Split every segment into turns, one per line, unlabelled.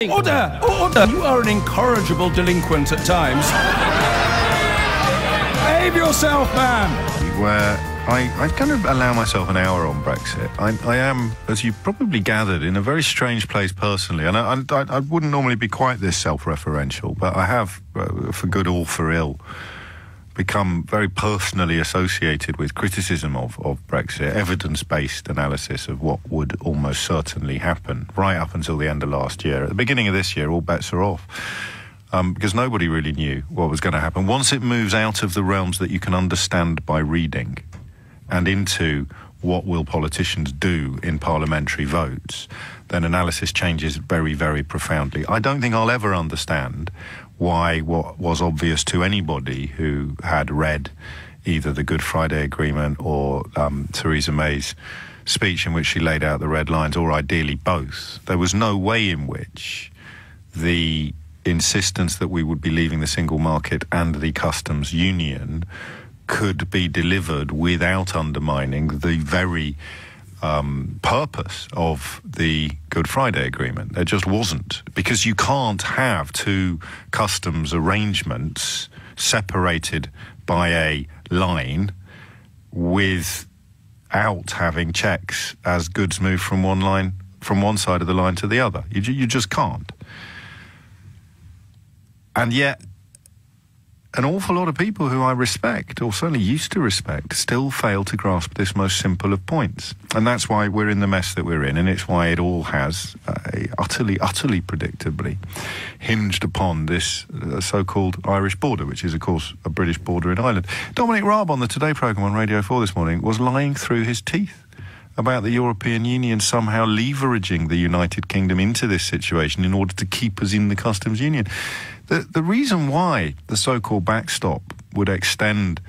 Order! Order! You are an incorrigible delinquent at times. Behave yourself, man!
Where I kind of allow myself an hour on Brexit. I am, as you probably gathered, in a very strange place personally. And I wouldn't normally be quite this self-referential, but I have, for good or for ill, become very personally associated with criticism of Brexit, evidence-based analysis of what would almost certainly happen, right up until the end of last year. At the beginning of this year, all bets are off, because nobody really knew what was going to happen. Once it moves out of the realms that you can understand by reading and into what will politicians do in parliamentary votes, then analysis changes very, very profoundly. I don't think I'll ever understand why what was obvious to anybody who had read either the Good Friday Agreement or Theresa May's speech in which she laid out the red lines, or ideally both. There was no way in which the insistence that we would be leaving the single market and the customs union could be delivered without undermining the very purpose of the Good Friday Agreement. There just wasn't, because you can't have two customs arrangements separated by a line without having checks as goods move from one side of the line to the other. You just can't. And yet, an awful lot of people who I respect, or certainly used to respect, still fail to grasp this most simple of points. And that's why we're in the mess that we're in, and it's why it all has utterly predictably hinged upon this so-called Irish border, which is, of course, a British border in Ireland. Dominic Raab on the Today programme on Radio 4 this morning was lying through his teeth about the European Union somehow leveraging the United Kingdom into this situation in order to keep us in the customs union. The reason why the so-called backstop would extend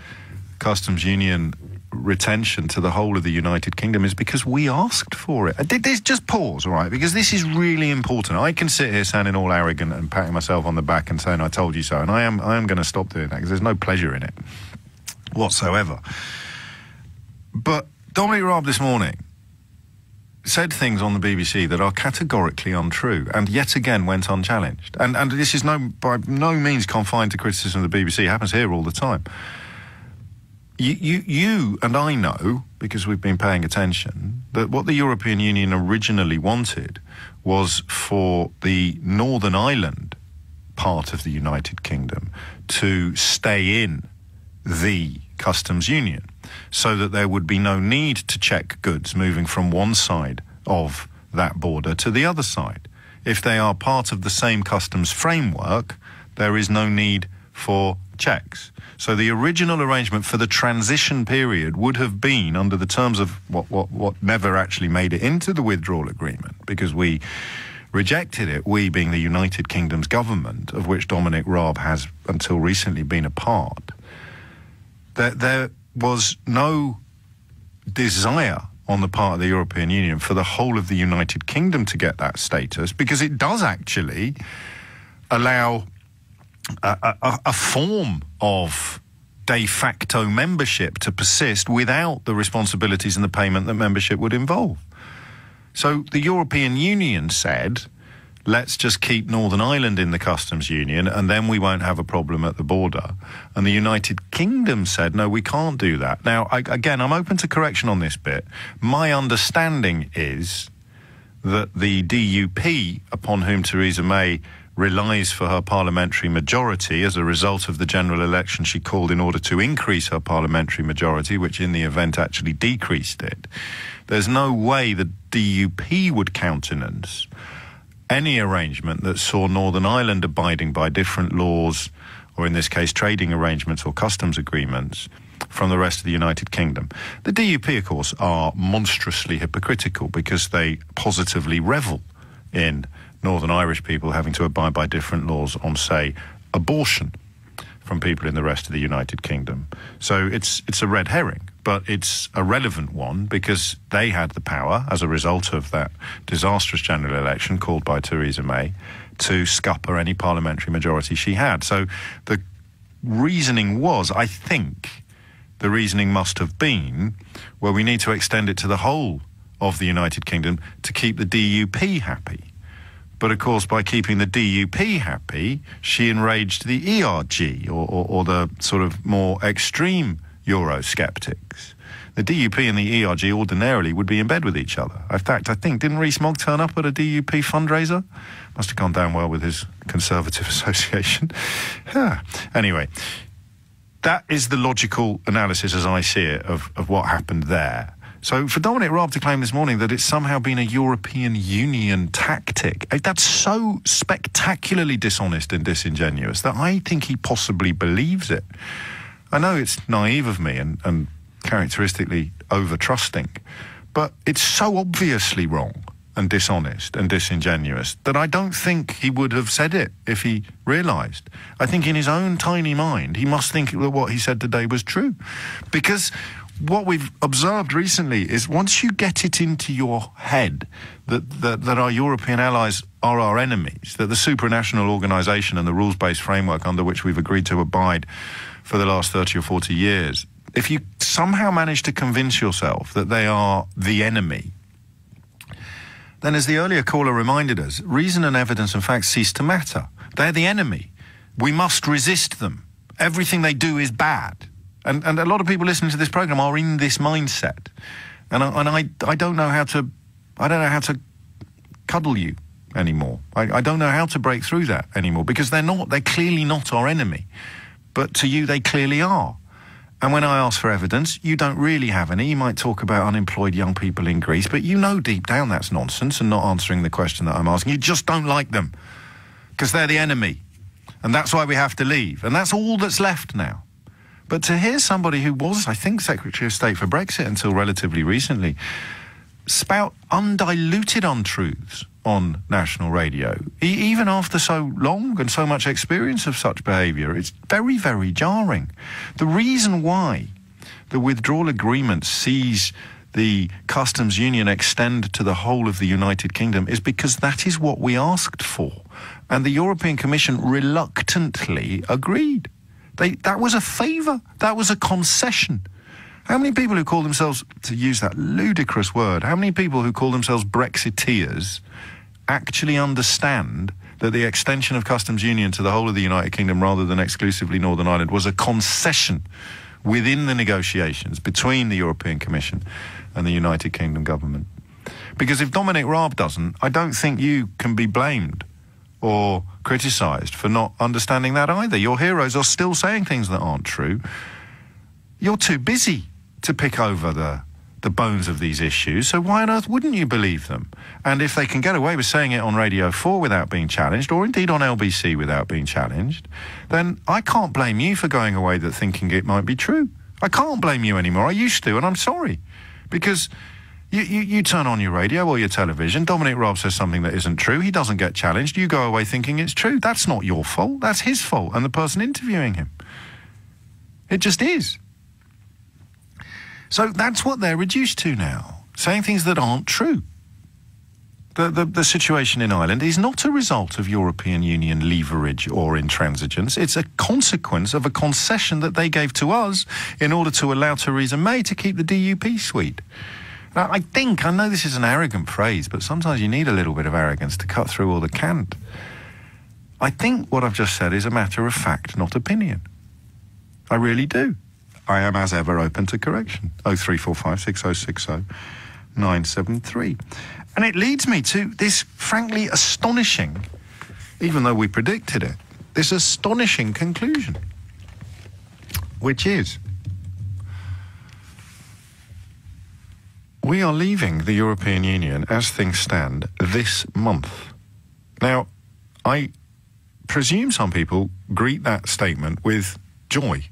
customs union retention to the whole of the United Kingdom is because we asked for it. Just pause, all right, because this is really important. I can sit here sounding all arrogant and patting myself on the back and saying, I told you so, and I am going to stop doing that because there's no pleasure in it whatsoever. But Dominic Raab this morning said things on the BBC that are categorically untrue, and yet again went unchallenged. And this is by no means confined to criticism of the BBC. It happens here all the time. You and I know, because we've been paying attention, that what the European Union originally wanted was for the Northern Ireland part of the United Kingdom to stay in the customs union, so that there would be no need to check goods moving from one side of that border to the other side. If they are part of the same customs framework, there is no need for checks. So the original arrangement for the transition period would have been, under the terms of what never actually made it into the withdrawal agreement, because we rejected it, we being the United Kingdom's government, of which Dominic Raab has until recently been a part, that there was no desire on the part of the European Union for the whole of the United Kingdom to get that status, because it does actually allow a form of de facto membership to persist without the responsibilities and the payment that membership would involve. So the European Union said, let's just keep Northern Ireland in the customs union and then we won't have a problem at the border. And the United Kingdom said, no, we can't do that. Now, again, I'm open to correction on this bit. My understanding is that the DUP, upon whom Theresa May relies for her parliamentary majority as a result of the general election she called in order to increase her parliamentary majority, which in the event actually decreased it, there's no way the DUP would countenance any arrangement that saw Northern Ireland abiding by different laws, or in this case trading arrangements or customs agreements, from the rest of the United Kingdom. The DUP, of course, are monstrously hypocritical because they positively revel in Northern Irish people having to abide by different laws on, say, abortion from people in the rest of the United Kingdom. So it's a red herring, but it's a relevant one because they had the power, as a result of that disastrous general election called by Theresa May, to scupper any parliamentary majority she had. So the reasoning was, I think, the reasoning must have been, well, we need to extend it to the whole of the United Kingdom to keep the DUP happy. But, of course, by keeping the DUP happy, she enraged the ERG, or the sort of more extreme Eurosceptics. The DUP and the ERG ordinarily would be in bed with each other. In fact, I think, didn't Rees-Mogg turn up at a DUP fundraiser? Must have gone down well with his Conservative association. Anyway, that is the logical analysis, as I see it, of what happened there. So for Dominic Raab to claim this morning that it's somehow been a European Union tactic, that's so spectacularly dishonest and disingenuous that I think he possibly believes it. I know it's naive of me and characteristically over-trusting, but it's so obviously wrong and dishonest and disingenuous that I don't think he would have said it if he realised. I think in his own tiny mind, he must think that what he said today was true. Because what we've observed recently is once you get it into your head that our European allies are our enemies, that the supranational organisation and the rules-based framework under which we've agreed to abide for the last 30 or 40 years, if you somehow manage to convince yourself that they are the enemy, then as the earlier caller reminded us, reason and evidence and facts cease to matter. They're the enemy. We must resist them. Everything they do is bad. And a lot of people listening to this programme are in this mindset. And I don't know how to cuddle you anymore. I don't know how to break through that anymore because they're clearly not our enemy. But to you, they clearly are. And when I ask for evidence, you don't really have any. You might talk about unemployed young people in Greece, but you know deep down that's nonsense and not answering the question that I'm asking. You just don't like them because they're the enemy. And that's why we have to leave. And that's all that's left now. But to hear somebody who was, I think, Secretary of State for Brexit until relatively recently, spout undiluted untruths on national radio, even after so long and so much experience of such behaviour, it's very, very jarring. The reason why the withdrawal agreement sees the customs union extend to the whole of the United Kingdom is because that is what we asked for. And the European Commission reluctantly agreed. That was a favour. That was a concession. How many people who call themselves, to use that ludicrous word, how many people who call themselves Brexiteers actually understand that the extension of customs union to the whole of the United Kingdom rather than exclusively Northern Ireland was a concession within the negotiations between the European Commission and the United Kingdom government? Because if Dominic Raab doesn't, I don't think you can be blamed or criticised for not understanding that either. Your heroes are still saying things that aren't true. You're too busy to pick over the bones of these issues, so why on earth wouldn't you believe them? And if they can get away with saying it on Radio 4 without being challenged, or indeed on LBC without being challenged, then I can't blame you for going away thinking it might be true. I can't blame you anymore. I used to, and I'm sorry. Because you turn on your radio or your television, Dominic Raab says something that isn't true, he doesn't get challenged, you go away thinking it's true. That's not your fault, that's his fault and the person interviewing him. It just is. So that's what they're reduced to now, saying things that aren't true. The situation in Ireland is not a result of European Union leverage or intransigence. It's a consequence of a concession that they gave to us in order to allow Theresa May to keep the DUP sweet. Now, I know this is an arrogant phrase, but sometimes you need a little bit of arrogance to cut through all the cant. I think what I've just said is a matter of fact, not opinion. I really do. I am, as ever, open to correction. 0345 6060 973. And it leads me to this frankly astonishing, even though we predicted it, this astonishing conclusion, which is we are leaving the European Union as things stand this month. Now, I presume some people greet that statement with joy.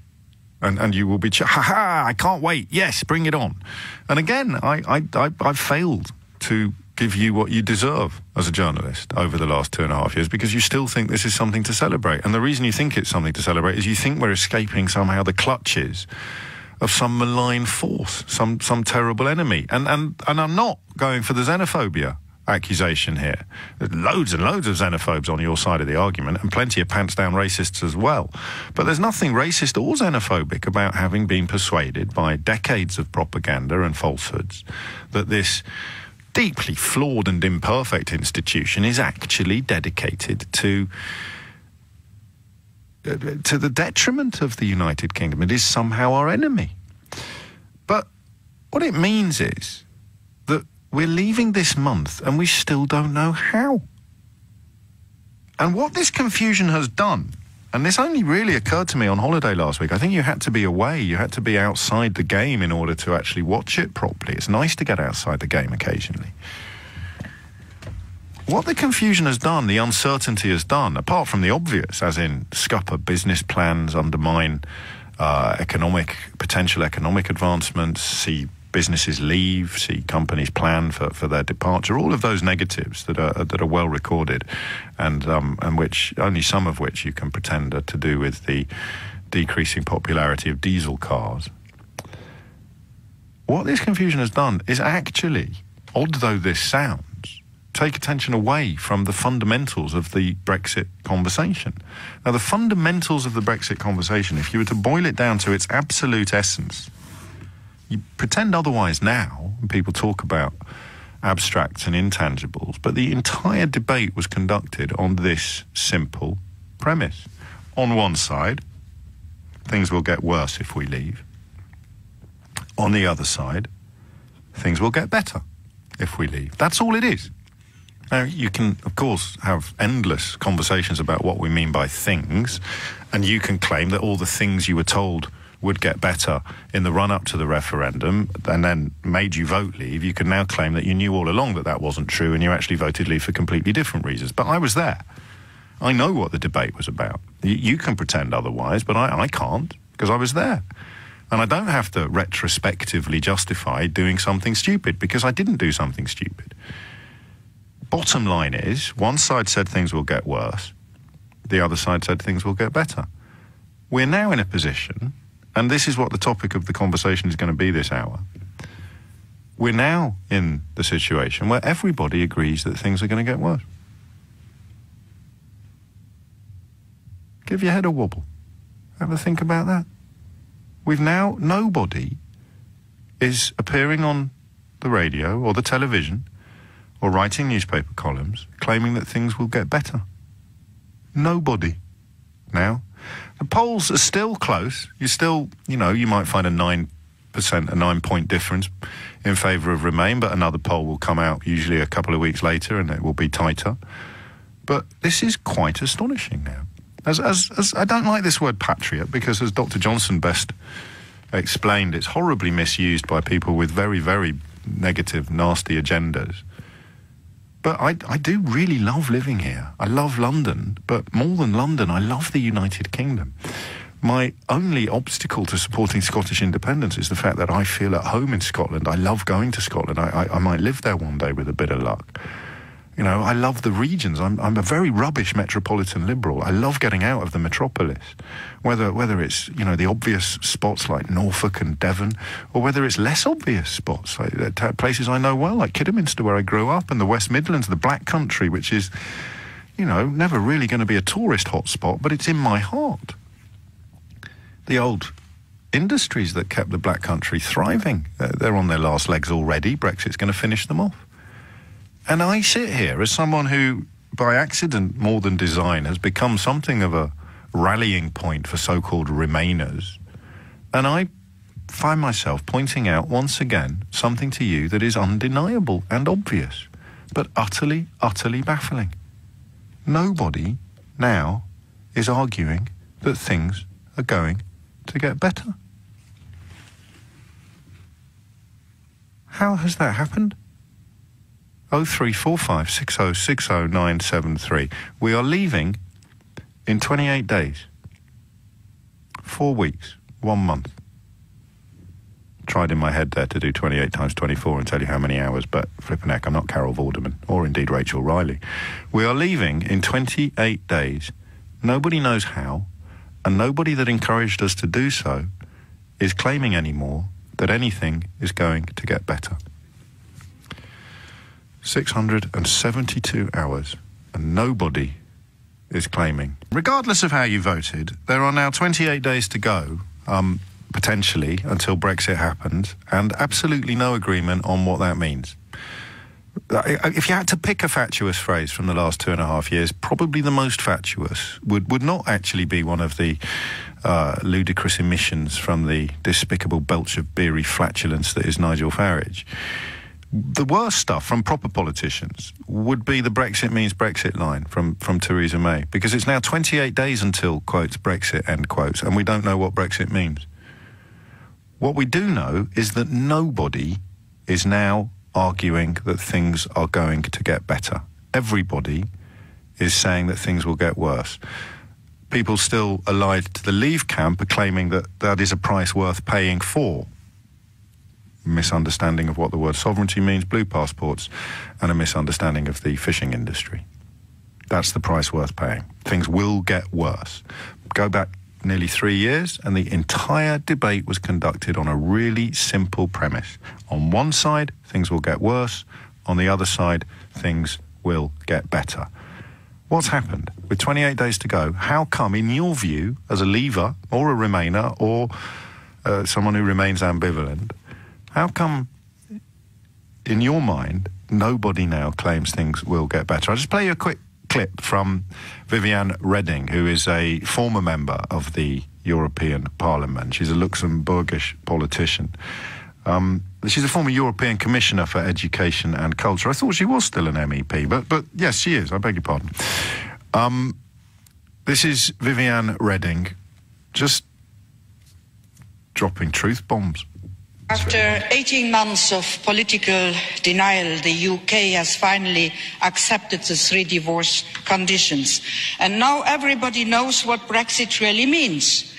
And you will be, ha-ha, I can't wait, yes, bring it on. And again, I've failed to give you what you deserve as a journalist over the last 2.5 years because you still think this is something to celebrate. And the reason you think it's something to celebrate is you think we're escaping somehow the clutches of some malign force, some terrible enemy. And I'm not going for the xenophobia accusation here. There's loads and loads of xenophobes on your side of the argument and plenty of pants-down racists as well. But there's nothing racist or xenophobic about having been persuaded by decades of propaganda and falsehoods that this deeply flawed and imperfect institution is actually dedicated to the detriment of the United Kingdom. It is somehow our enemy. But what it means is that we're leaving this month and we still don't know how. And what this confusion has done, and this only really occurred to me on holiday last week. I think you had to be away, you had to be outside the game in order to actually watch it properly. It's nice to get outside the game occasionally. What the confusion has done, the uncertainty has done, apart from the obvious, as in scupper business plans, undermine potential economic advancements, see businesses leave, see companies plan for their departure, all of those negatives that are well recorded, and which only some of which you can pretend are to do with the decreasing popularity of diesel cars. What this confusion has done is actually, odd though this sounds, take attention away from the fundamentals of the Brexit conversation. Now, the fundamentals of the Brexit conversation, if you were to boil it down to its absolute essence, you pretend otherwise now, and people talk about abstracts and intangibles, but the entire debate was conducted on this simple premise. On one side, things will get worse if we leave. On the other side, things will get better if we leave. That's all it is. Now, you can, of course, have endless conversations about what we mean by things, and you can claim that all the things you were told would get better in the run-up to the referendum and then made you vote leave. You can now claim that you knew all along that that wasn't true and you actually voted leave for completely different reasons. But I was there. I know what the debate was about. You can pretend otherwise, but I can't, because I was there. And I don't have to retrospectively justify doing something stupid, because I didn't do something stupid. Bottom line is, one side said things will get worse, the other side said things will get better. We're now in a position, and this is what the topic of the conversation is going to be this hour, we're now in the situation where everybody agrees that things are going to get worse. Give your head a wobble. Have a think about that. Nobody is appearing on the radio or the television or writing newspaper columns claiming that things will get better. Nobody. Now, the polls are still close. You might find a 9% difference in favour of Remain, but another poll will come out usually a couple of weeks later and it will be tighter. But this is quite astonishing now. As I don't like this word patriot, because as Dr. Johnson best explained, it's horribly misused by people with very, very negative, nasty agendas. But I do really love living here. I love London, but more than London, I love the United Kingdom. My only obstacle to supporting Scottish independence is the fact that I feel at home in Scotland. I love going to Scotland. I might live there one day with a bit of luck. You know, I love the regions. I'm a very rubbish metropolitan liberal. I love getting out of the metropolis, whether it's, the obvious spots like Norfolk and Devon, or whether it's less obvious spots, like places I know well, like Kidderminster, where I grew up, and the West Midlands, the Black Country, which is, never really going to be a tourist hotspot, but it's in my heart. The old industries that kept the Black Country thriving, they're on their last legs already. Brexit's going to finish them off. And I sit here as someone who, by accident more than design, has become something of a rallying point for so-called Remainers. And I find myself pointing out once again something to you that is undeniable and obvious, but utterly, utterly baffling. Nobody now is arguing that things are going to get better. How has that happened? 0345 6060 973. We are leaving in 28 days. 4 weeks, 1 month. Tried in my head there to do 28 times 24 and tell you how many hours, but flippin' heck, I'm not Carol Vorderman, or indeed Rachel Riley. We are leaving in 28 days. Nobody knows how, and nobody that encouraged us to do so is claiming anymore that anything is going to get better. 672 hours, and nobody is claiming. Regardless of how you voted, there are now 28 days to go, potentially, until Brexit happens, and absolutely no agreement on what that means. If you had to pick a fatuous phrase from the last 2.5 years, probably the most fatuous would not actually be one of the ludicrous emissions from the despicable belch of beery flatulence that is Nigel Farage. The worst stuff from proper politicians would be the Brexit means Brexit line from Theresa May, because it's now 28 days until, quotes, Brexit, end quotes, and we don't know what Brexit means. What we do know is that nobody is now arguing that things are going to get better. Everybody is saying that things will get worse. People still allied to the Leave camp are claiming that that is a price worth paying for. Misunderstanding of what the word sovereignty means, blue passports, and a misunderstanding of the fishing industry. That's the price worth paying. Things will get worse. Go back nearly 3 years, and the entire debate was conducted on a really simple premise. On one side, things will get worse. On the other side, things will get better. What's happened? With 28 days to go, how come, in your view, as a Leaver or a Remainer or someone who remains ambivalent, how come, in your mind, nobody now claims things will get better? I'll just play you a quick clip from Viviane Reding, who is a former member of the European Parliament. She's a Luxembourgish politician. She's a former European Commissioner for Education and Culture. I thought she was still an MEP, but yes, she is. I beg your pardon. This is Viviane Reding just dropping truth bombs.
After 18 months of political denial, the UK has finally accepted the 3 divorce conditions. And now everybody knows what Brexit really means.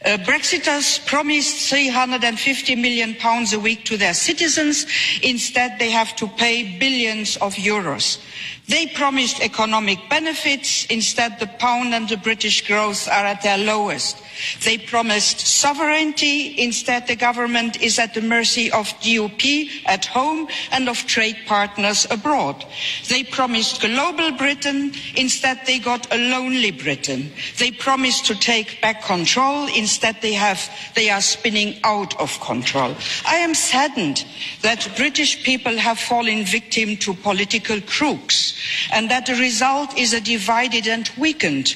Brexiters promised £350 million a week to their citizens. Instead, they have to pay billions of euros. They promised economic benefits. Instead, the pound and the British growth are at their lowest. They promised sovereignty. Instead, the government is at the mercy of DUP at home and of trade partners abroad. They promised global Britain. Instead, they got a lonely Britain. They promised to take back control. Instead, they are spinning out of control. I am saddened that British people have fallen victim to political crooks, and that the result is a divided and weakened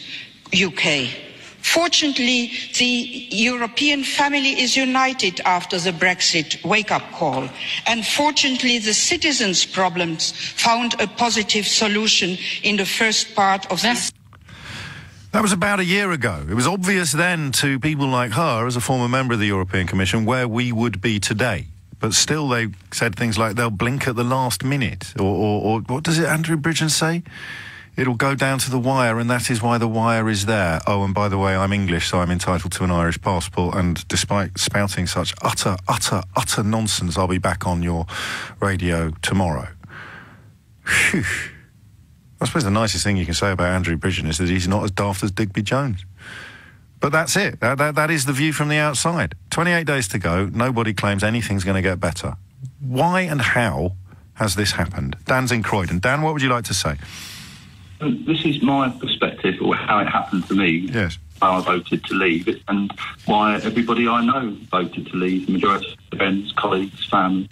UK. Fortunately, the European family is united after the Brexit wake-up call. And fortunately, the citizens' problems found a positive solution in the first part of this.
That was about a year ago. It was obvious then to people like her, as a former member of the European Commission, where we would be today. But still they said things like they'll blink at the last minute. Or what does it Andrew Bridgen say? It'll go down to the wire, and that is why the wire is there. Oh, and by the way, I'm English, so I'm entitled to an Irish passport, and despite spouting such utter nonsense, I'll be back on your radio tomorrow. Phew. I suppose the nicest thing you can say about Andrew Bridgen is that he's not as daft as Digby Jones. But that's it. That is the view from the outside. 28 days to go. Nobody claims anything's going to get better. Why and how has this happened? Dan's in Croydon. Dan, what would you like to say?
This is my perspective, or how it happened to me.
Yes.
How I voted to leave, and why everybody I know voted to leave, the majority of friends, colleagues, family.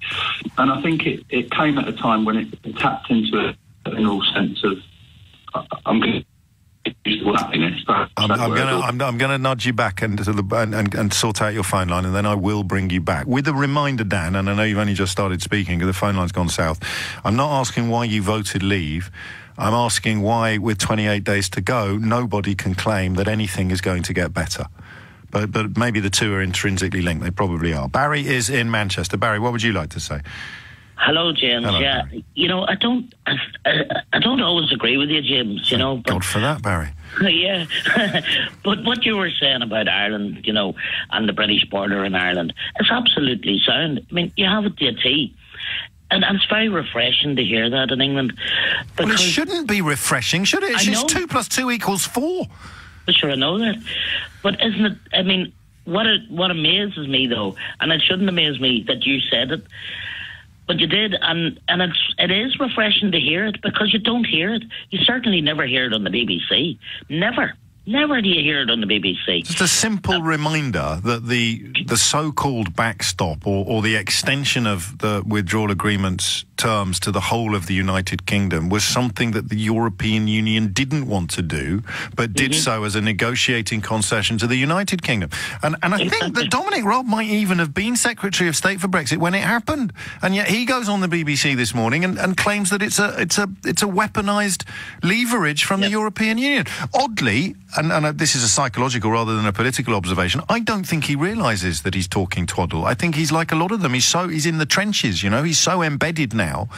And I think it came at a time when it tapped into a general sense of, I'm going to use the word happiness.
I'm going to nudge you back and sort out your phone line, and then I will bring you back. With a reminder, Dan, and I know you've only just started speaking, the phone line's gone south. I'm not asking why you voted leave. I'm asking why, with 28 days to go, nobody can claim that anything is going to get better. But maybe the two are intrinsically linked. They probably are. Barry is in Manchester. Barry, what would you like to say?
Hello, James.
Hello,
yeah,
Barry.
You know, I don't always agree with you, James. You know,
but, God for that, Barry.
Yeah, but what you were saying about Ireland, you know, and the British border in Ireland, it's absolutely sound. I mean, you have it to a T. And it's very refreshing to hear that in England.
Well, it shouldn't be refreshing, should it? It's just 2 + 2 = 4.
But sure, I know that. But isn't it, I mean, what amazes me, though, and it shouldn't amaze me that you said it, but you did, and it is refreshing to hear it, because you don't hear it. You certainly never hear it on the BBC. Never do you hear it on the BBC.
Just a simple reminder that the the so-called backstop or the extension of the withdrawal agreement's terms to the whole of the United Kingdom was something that the European Union didn't want to do, but did so as a negotiating concession to the United Kingdom. And I think that Dominic Raab might even have been Secretary of State for Brexit when it happened. And yet he goes on the BBC this morning and claims that it's a weaponised leverage from the European Union. Oddly, and this is a psychological rather than a political observation, I don't think he realises that he's talking twaddle. I think he's like a lot of them. He's in the trenches, you know. He's so embedded now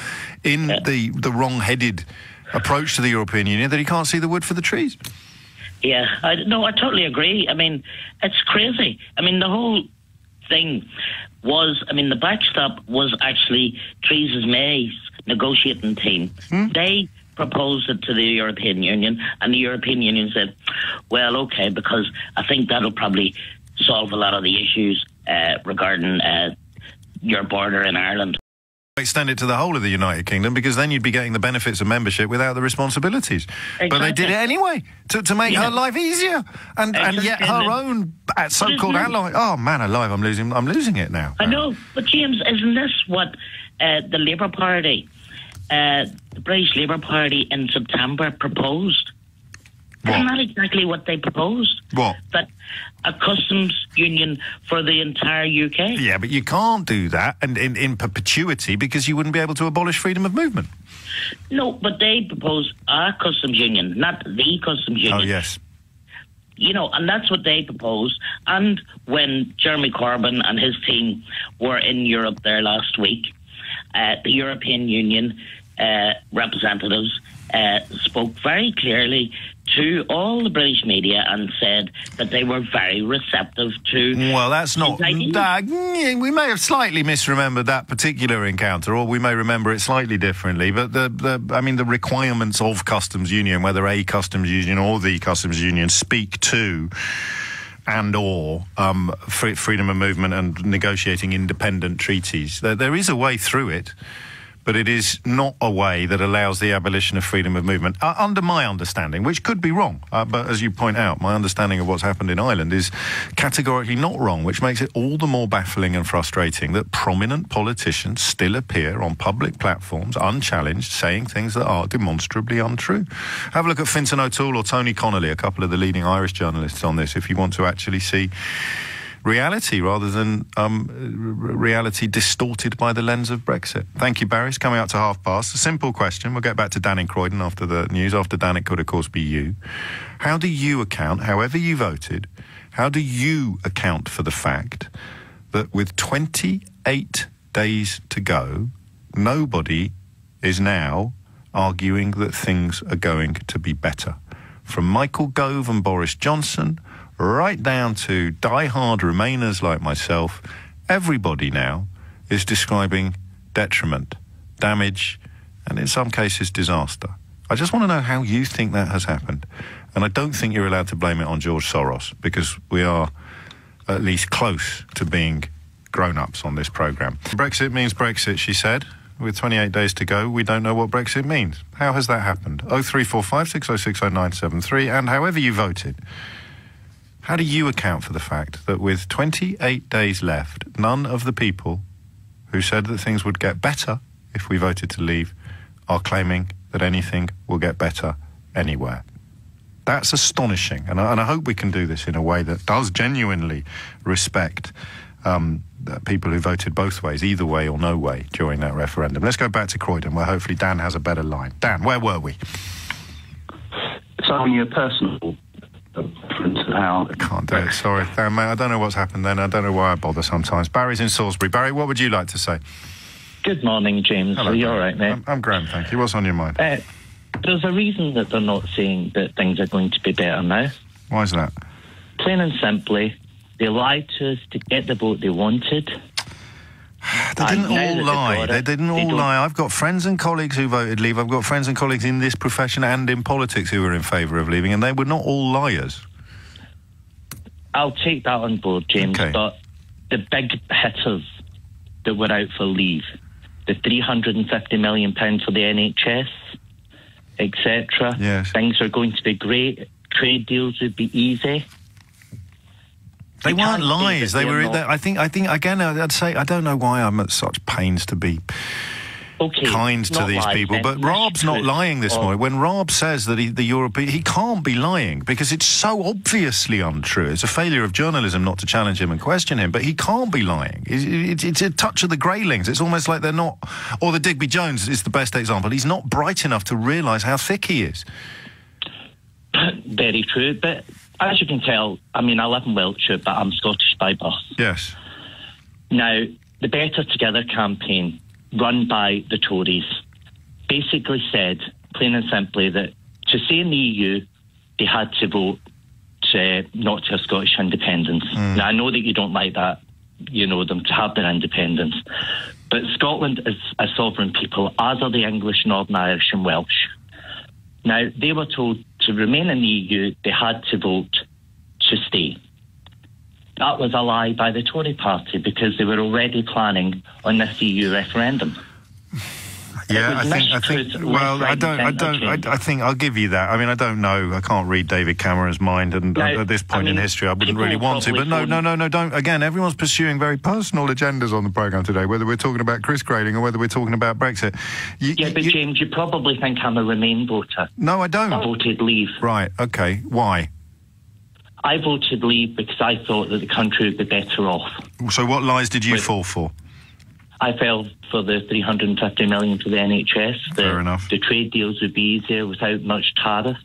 in the wrong-headed approach to the European Union that he can't see the wood for the trees.
Yeah, I totally agree. I mean, it's crazy. I mean, the whole thing was, the backstop was actually Theresa May's negotiating team. They proposed it to the European Union, and the European Union said, well, okay, because I think that'll probably solve a lot of the issues regarding your border in Ireland.
Extend it to the whole of the United Kingdom, because then you'd be getting the benefits of membership without the responsibilities. Exactly. But they did it anyway to make her life easier, and yet her own so-called ally. Oh man, alive! I'm losing it now.
I know, but James, isn't this what the Labour Party, the British Labour Party in September proposed? Isn't that exactly what they proposed?
What?
That a customs union for the entire UK.
Yeah, but you can't do that and in perpetuity, because you wouldn't be able to abolish freedom of movement.
No, but they proposed a customs union, not the customs union.
Oh, yes.
You know, and that's what they proposed. And when Jeremy Corbyn and his team were in Europe there last week, the European Union representatives spoke very clearly to all the British media and said that they were very receptive to... Well,
that's not... we may have slightly misremembered that particular encounter, or we may remember it slightly differently, but the requirements of customs union, whether a customs union or the customs union, speak to and/or freedom of movement and negotiating independent treaties. There is a way through it, but it is not a way that allows the abolition of freedom of movement, under my understanding, which could be wrong. But as you point out, my understanding of what's happened in Ireland is categorically not wrong, which makes it all the more baffling and frustrating that prominent politicians still appear on public platforms, unchallenged, saying things that are demonstrably untrue. Have a look at Fintan O'Toole or Tony Connolly, a couple of the leading Irish journalists, on this, if you want to actually see reality rather than reality distorted by the lens of Brexit. Thank you, Barry. It's coming up to past. A simple question. We'll get back to Dan in Croydon after the news. After Dan, it could, of course, be you. How do you account, however you voted, how do you account for the fact that with 28 days to go, nobody is now arguing that things are going to be better? From Michael Gove and Boris Johnson right down to die-hard Remainers like myself, everybody now is describing detriment, damage, and in some cases disaster. I just want to know how you think that has happened. And I don't think you're allowed to blame it on George Soros, because we are at least close to being grown-ups on this programme. Brexit means Brexit, she said. With 28 days to go, we don't know what Brexit means. How has that happened? 0345 606 0973, and however you voted, how do you account for the fact that with 28 days left, none of the people who said that things would get better if we voted to leave are claiming that anything will get better anywhere? That's astonishing, and I hope we can do this in a way that does genuinely respect people who voted both ways, either way or no way, during that referendum. Let's go back to Croydon, where hopefully Dan has a better line. Dan, where were we?
It's on your personal...
I can't do it, sorry. Dan, mate, I don't know what's happened then. I don't know why I bother sometimes. Barry's in Salisbury. Barry, what would you like to say?
Good morning, James.
Hello,
are you all right, mate?
I'm grand, thank you. What's on your mind?
There's a reason that they're not saying that things are going to be better now.
Why is that?
Plain and simply, they lied to us to get the vote they wanted.
They didn't all lie. They didn't all lie. I've got friends and colleagues who voted leave. I've got friends and colleagues in this profession and in politics who were in favour of leaving, and they were not all liars.
I'll take that on board, James.
Okay.
But the big hitters that were out for leave, the £350 million for the NHS, etc.
Yes.
Things are going to be great. Trade deals would be easy.
They weren't
can't say
lies.
that
They were.
they're not-
I think again. I'd say I don't know why I'm at such pains to be kind to
not
these
lies,
people,
then.
but Raab's not lying this morning. When Raab says that he can't be lying because it's so obviously untrue. It's a failure of journalism not to challenge him and question him, but he can't be lying. It's a touch of the Greylings. It's almost like they're not, or the Digby Jones is the best example. He's not bright enough to realise how thick he is.
Very true, but as you can tell, I mean, I live in Wiltshire, but I'm Scottish by birth.
Yes.
Now, the Better Together campaign, run by the Tories, basically said, plain and simply, that to stay in the EU, they had to vote not to have Scottish independence. Now, I know that you don't like that, them to have their independence, but Scotland is a sovereign people, as are the English, Northern Irish and Welsh. Now, they were told to remain in the EU, they had to vote to stay. That was a lie by the Tory party because they were already planning on this EU referendum.
Yeah, I think. Well, I think I'll give you that. I mean, I don't know. I can't read David Cameron's mind, and
now,
at this point in history, I wouldn't really want to. But no, don't. Again, everyone's pursuing very personal agendas on the programme today. Whether we're talking about Chris Grayling or whether we're talking about Brexit.
James, you probably think I'm a Remain voter.
No, I don't.
I voted Leave.
Right. Okay. Why?
I voted Leave because I thought that the country would be better off.
So what lies did you fall for?
I fell for the 350 million to the NHS.
Fair enough.
The trade deals would be easier without much tariff.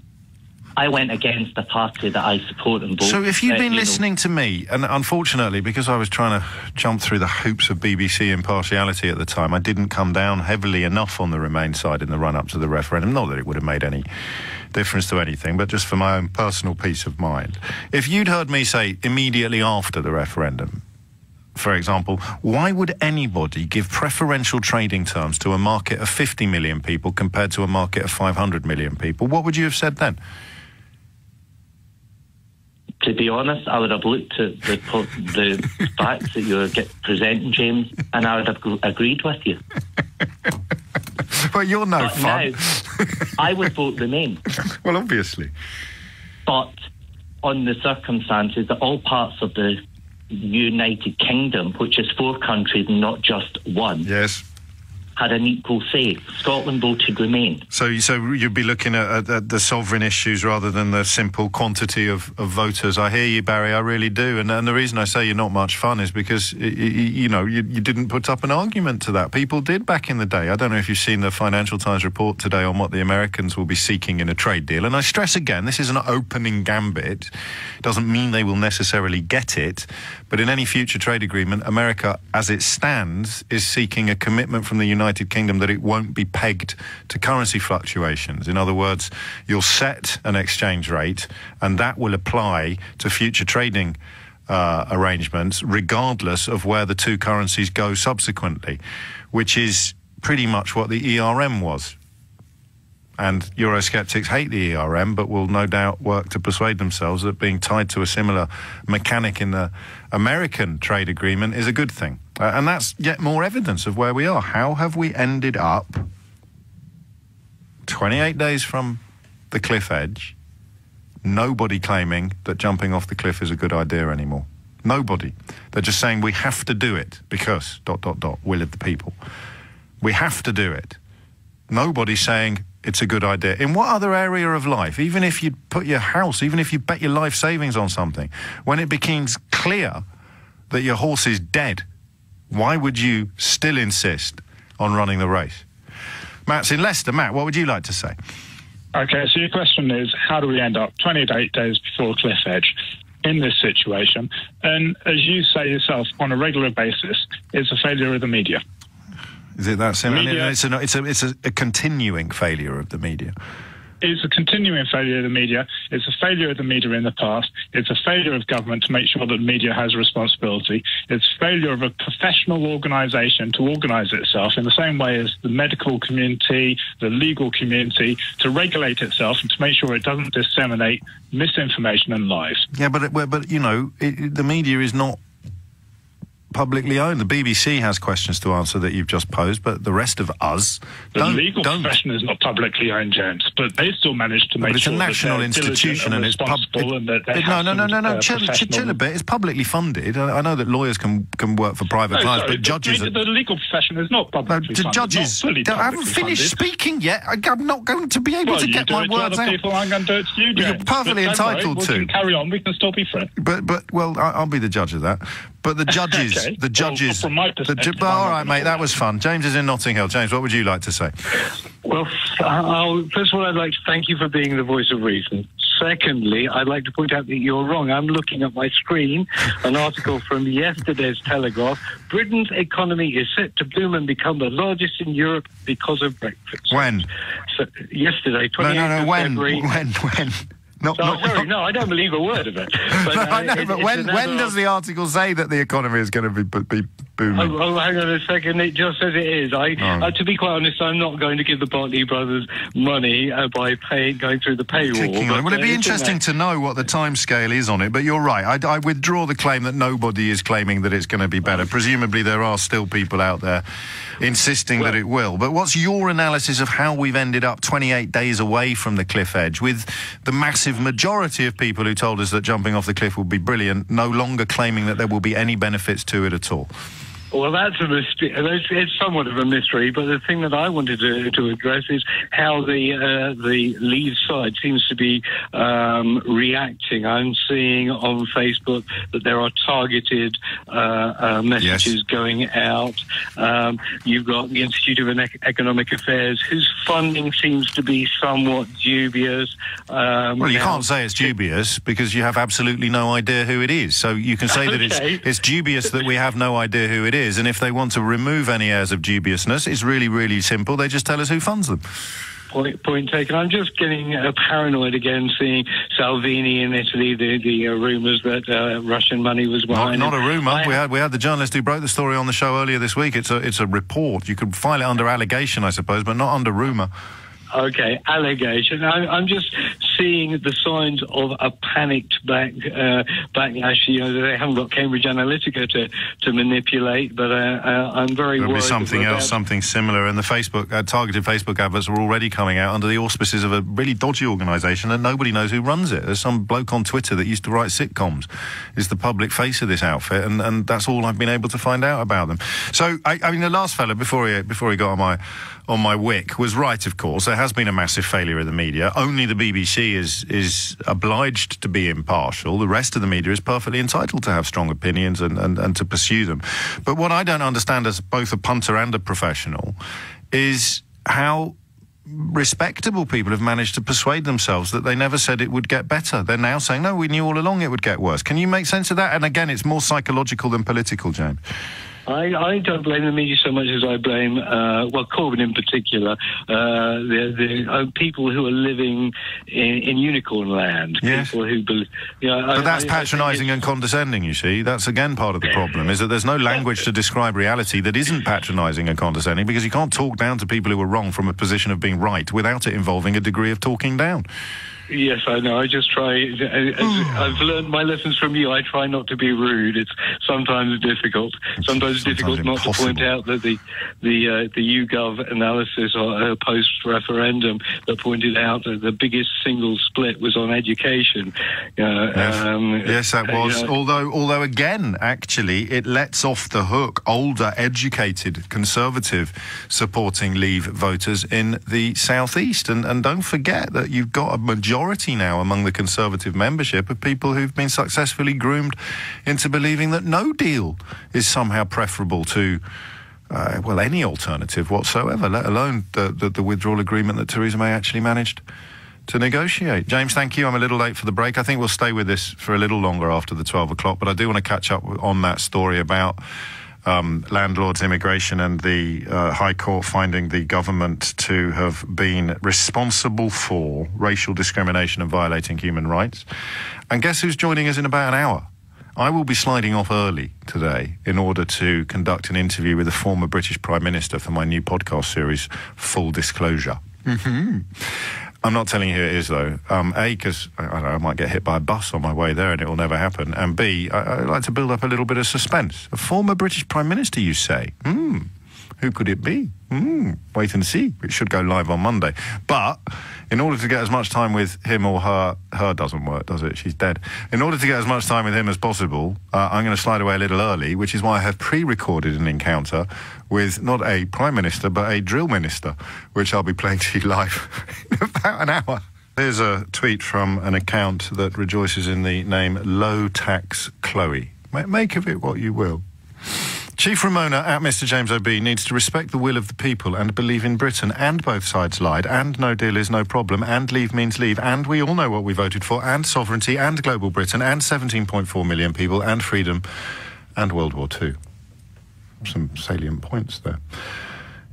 I went against the party that I support and vote.
So if you'd been listening to me, and unfortunately, because I was trying to jump through the hoops of BBC impartiality at the time, I didn't come down heavily enough on the Remain side in the run-up to the referendum. Not that it would have made any difference to anything, but just for my own personal peace of mind. If you'd heard me say immediately after the referendum, for example, why would anybody give preferential trading terms to a market of 50 million people compared to a market of 500 million people? What would you have said then?
To be honest, I would have looked at the facts that you were presenting, James, and I would have agreed with you.
Well, you're no fun.
Now, I would vote Remain.
Well, obviously.
But on the circumstances that all parts of the United Kingdom, which is 4 countries and not just one,
yes,
had an equal say. Scotland voted Remain.
So you'd be looking at the sovereign issues rather than the simple quantity of voters. I hear you, Barry, I really do. And the reason I say you're not much fun is because, you didn't put up an argument to that. People did back in the day. I don't know if you've seen the Financial Times report today on what the Americans will be seeking in a trade deal. And I stress again, this is an opening gambit. It doesn't mean they will necessarily get it. But in any future trade agreement, America, as it stands, is seeking a commitment from the United Kingdom that it won't be pegged to currency fluctuations. In other words, you'll set an exchange rate and that will apply to future trading arrangements regardless of where the two currencies go subsequently, which is pretty much what the ERM was. And Eurosceptics hate the ERM, but will no doubt work to persuade themselves that being tied to a similar mechanic in the American trade agreement is a good thing. And that's yet more evidence of where we are. How have we ended up 28 days from the cliff edge, nobody claiming that jumping off the cliff is a good idea anymore? Nobody. They're just saying we have to do it because ... will of the people. We have to do it. Nobody's saying it's a good idea. In what other area of life, even if you put your house, even if you bet your life savings on something, when it becomes clear that your horse is dead, why would you still insist on running the race? Matt's in Leicester. Matt, what would you like to say?
Okay, so your question is, how do we end up 28 days before cliff edge in this situation? And as you say yourself, on a regular basis, it's a failure of the media.
Is it that simple? It's a continuing failure of the media.
It's a continuing failure of the media. It's a failure of the media in the past. It's a failure of government to make sure that media has a responsibility. It's failure of a professional organisation to organise itself in the same way as the medical community, the legal community, to regulate itself and to make sure it doesn't disseminate misinformation and lies.
Yeah, but the media is not publicly owned. The BBC has questions to answer that you've just posed, but the rest of us
The legal profession is not publicly owned, James, but they still manage to make
it's
sure
a national
that
institution and it's
responsible and that they
no. Chill a bit. It's publicly funded. I know that lawyers can work for private clients, but judges.
The legal profession is not publicly funded.
Judges. I haven't finished speaking yet. I'm not going to be able to get my words out.
People, I'm going to do it to you, James.
You're perfectly entitled to.
We can carry on. We can still be friends.
But I'll be the judge of that. But the judges,
okay.
the judges.
Well, from my perspective,
all right, mate, that was fun. James is in Notting Hill. James, what would you like to say?
Well, first of all, I'd like to thank you for being the voice of reason. Secondly, I'd like to point out that you're wrong. I'm looking at my screen, an article from yesterday's Telegraph. Britain's economy is set to boom and become the largest in Europe because of Brexit.
When?
So, yesterday, 28th of February.
When?
No, I don't believe a word of it. But,
I know, but when does the article say that the economy is going to be booming?
Oh, hang on a second. It just says it is. To be quite honest, I'm not going to give the Bartley brothers money by going through the paywall.
Well, it'd be interesting to know what the timescale is on it, but you're right. I withdraw the claim that nobody is claiming that it's going to be better. Presumably there are still people out there insisting that it will. But what's your analysis of how we've ended up 28 days away from the cliff edge, with the massive majority of people who told us that jumping off the cliff would be brilliant no longer claiming that there will be any benefits to it at all?
Well, that's a mystery. It's somewhat of a mystery, but the thing that I wanted to address is how the Leave side seems to be reacting. I'm seeing on Facebook that there are targeted messages going out. You've got the Institute of Economic Affairs, whose funding seems to be somewhat dubious.
Well, you can't say it's dubious because you have absolutely no idea who it is. So you can say that it's dubious that we have no idea who it is. And if they want to remove any airs of dubiousness, it's really, really simple. They just tell us who funds them.
Point taken. I'm just getting paranoid again, seeing Salvini in Italy, the rumours that Russian money was behind.
Not a rumour. We had the journalist who broke the story on the show earlier this week. It's a report. You could file it under allegation, I suppose, but not under rumour.
Okay, allegation. I'm just seeing the signs of a panicked backlash. You know, they haven't got Cambridge Analytica to manipulate, but I'm very worried. There'll be
something else, something similar. And the targeted Facebook adverts are already coming out under the auspices of a really dodgy organisation that nobody knows who runs it. There's some bloke on Twitter that used to write sitcoms, is the public face of this outfit, and that's all I've been able to find out about them. So, I mean, the last fella before he got on my wick was right, of course. There has been a massive failure of the media. Only the BBC is obliged to be impartial. The rest of the media is perfectly entitled to have strong opinions and to pursue them. But what I don't understand as both a punter and a professional is how respectable people have managed to persuade themselves that they never said it would get better. They're now saying, no, we knew all along it would get worse. Can you make sense of that? And again, it's more psychological than political, James.
I don't blame the media so much as I blame, Corbyn in particular, the people who are living in unicorn land.
Yes.
People who believe.
But that's patronising and condescending, you see. That's, again, part of the problem, is that there's no language to describe reality that isn't patronising and condescending, because you can't talk down to people who are wrong from a position of being right without it involving a degree of talking down.
Yes, I know. I just try. I've learned my lessons from you. I try not to be rude. It's sometimes difficult. Sometimes difficult not to point out that the YouGov analysis post-referendum that pointed out that the biggest single split was on education.
Yes, that was. Although again, actually, it lets off the hook older, educated, conservative supporting Leave voters in the southeast. And don't forget that you've got a majority now among the Conservative membership of people who've been successfully groomed into believing that no deal is somehow preferable to any alternative whatsoever, let alone the withdrawal agreement that Theresa May actually managed to negotiate. James, thank you. I'm a little late for the break. I think we'll stay with this for a little longer after the 12 o'clock, but I do want to catch up on that story about landlords, immigration, and the High Court finding the government to have been responsible for racial discrimination and violating human rights. And guess who's joining us in about an hour? I will be sliding off early today in order to conduct an interview with the former British Prime Minister for my new podcast series, Full Disclosure. I'm not telling you who it is, though. A, because I might get hit by a bus on my way there and it will never happen. And B, I like to build up a little bit of suspense. A former British Prime Minister, you say? Who could it be? Wait and see. It should go live on Monday. But in order to get as much time with him or her doesn't work, does it? She's dead. In order to get as much time with him as possible, I'm going to slide away a little early, which is why I have pre-recorded an encounter with not a Prime Minister, but a drill minister, which I'll be playing to you live in about an hour. Here's a tweet from an account that rejoices in the name Low Tax Chloe. Make of it what you will. Chief Ramona at Mr James O.B. needs to respect the will of the people and believe in Britain, and both sides lied, and no deal is no problem, and leave means leave, and we all know what we voted for, and sovereignty, and global Britain, and 17.4 million people, and freedom, and World War II. Some salient points there.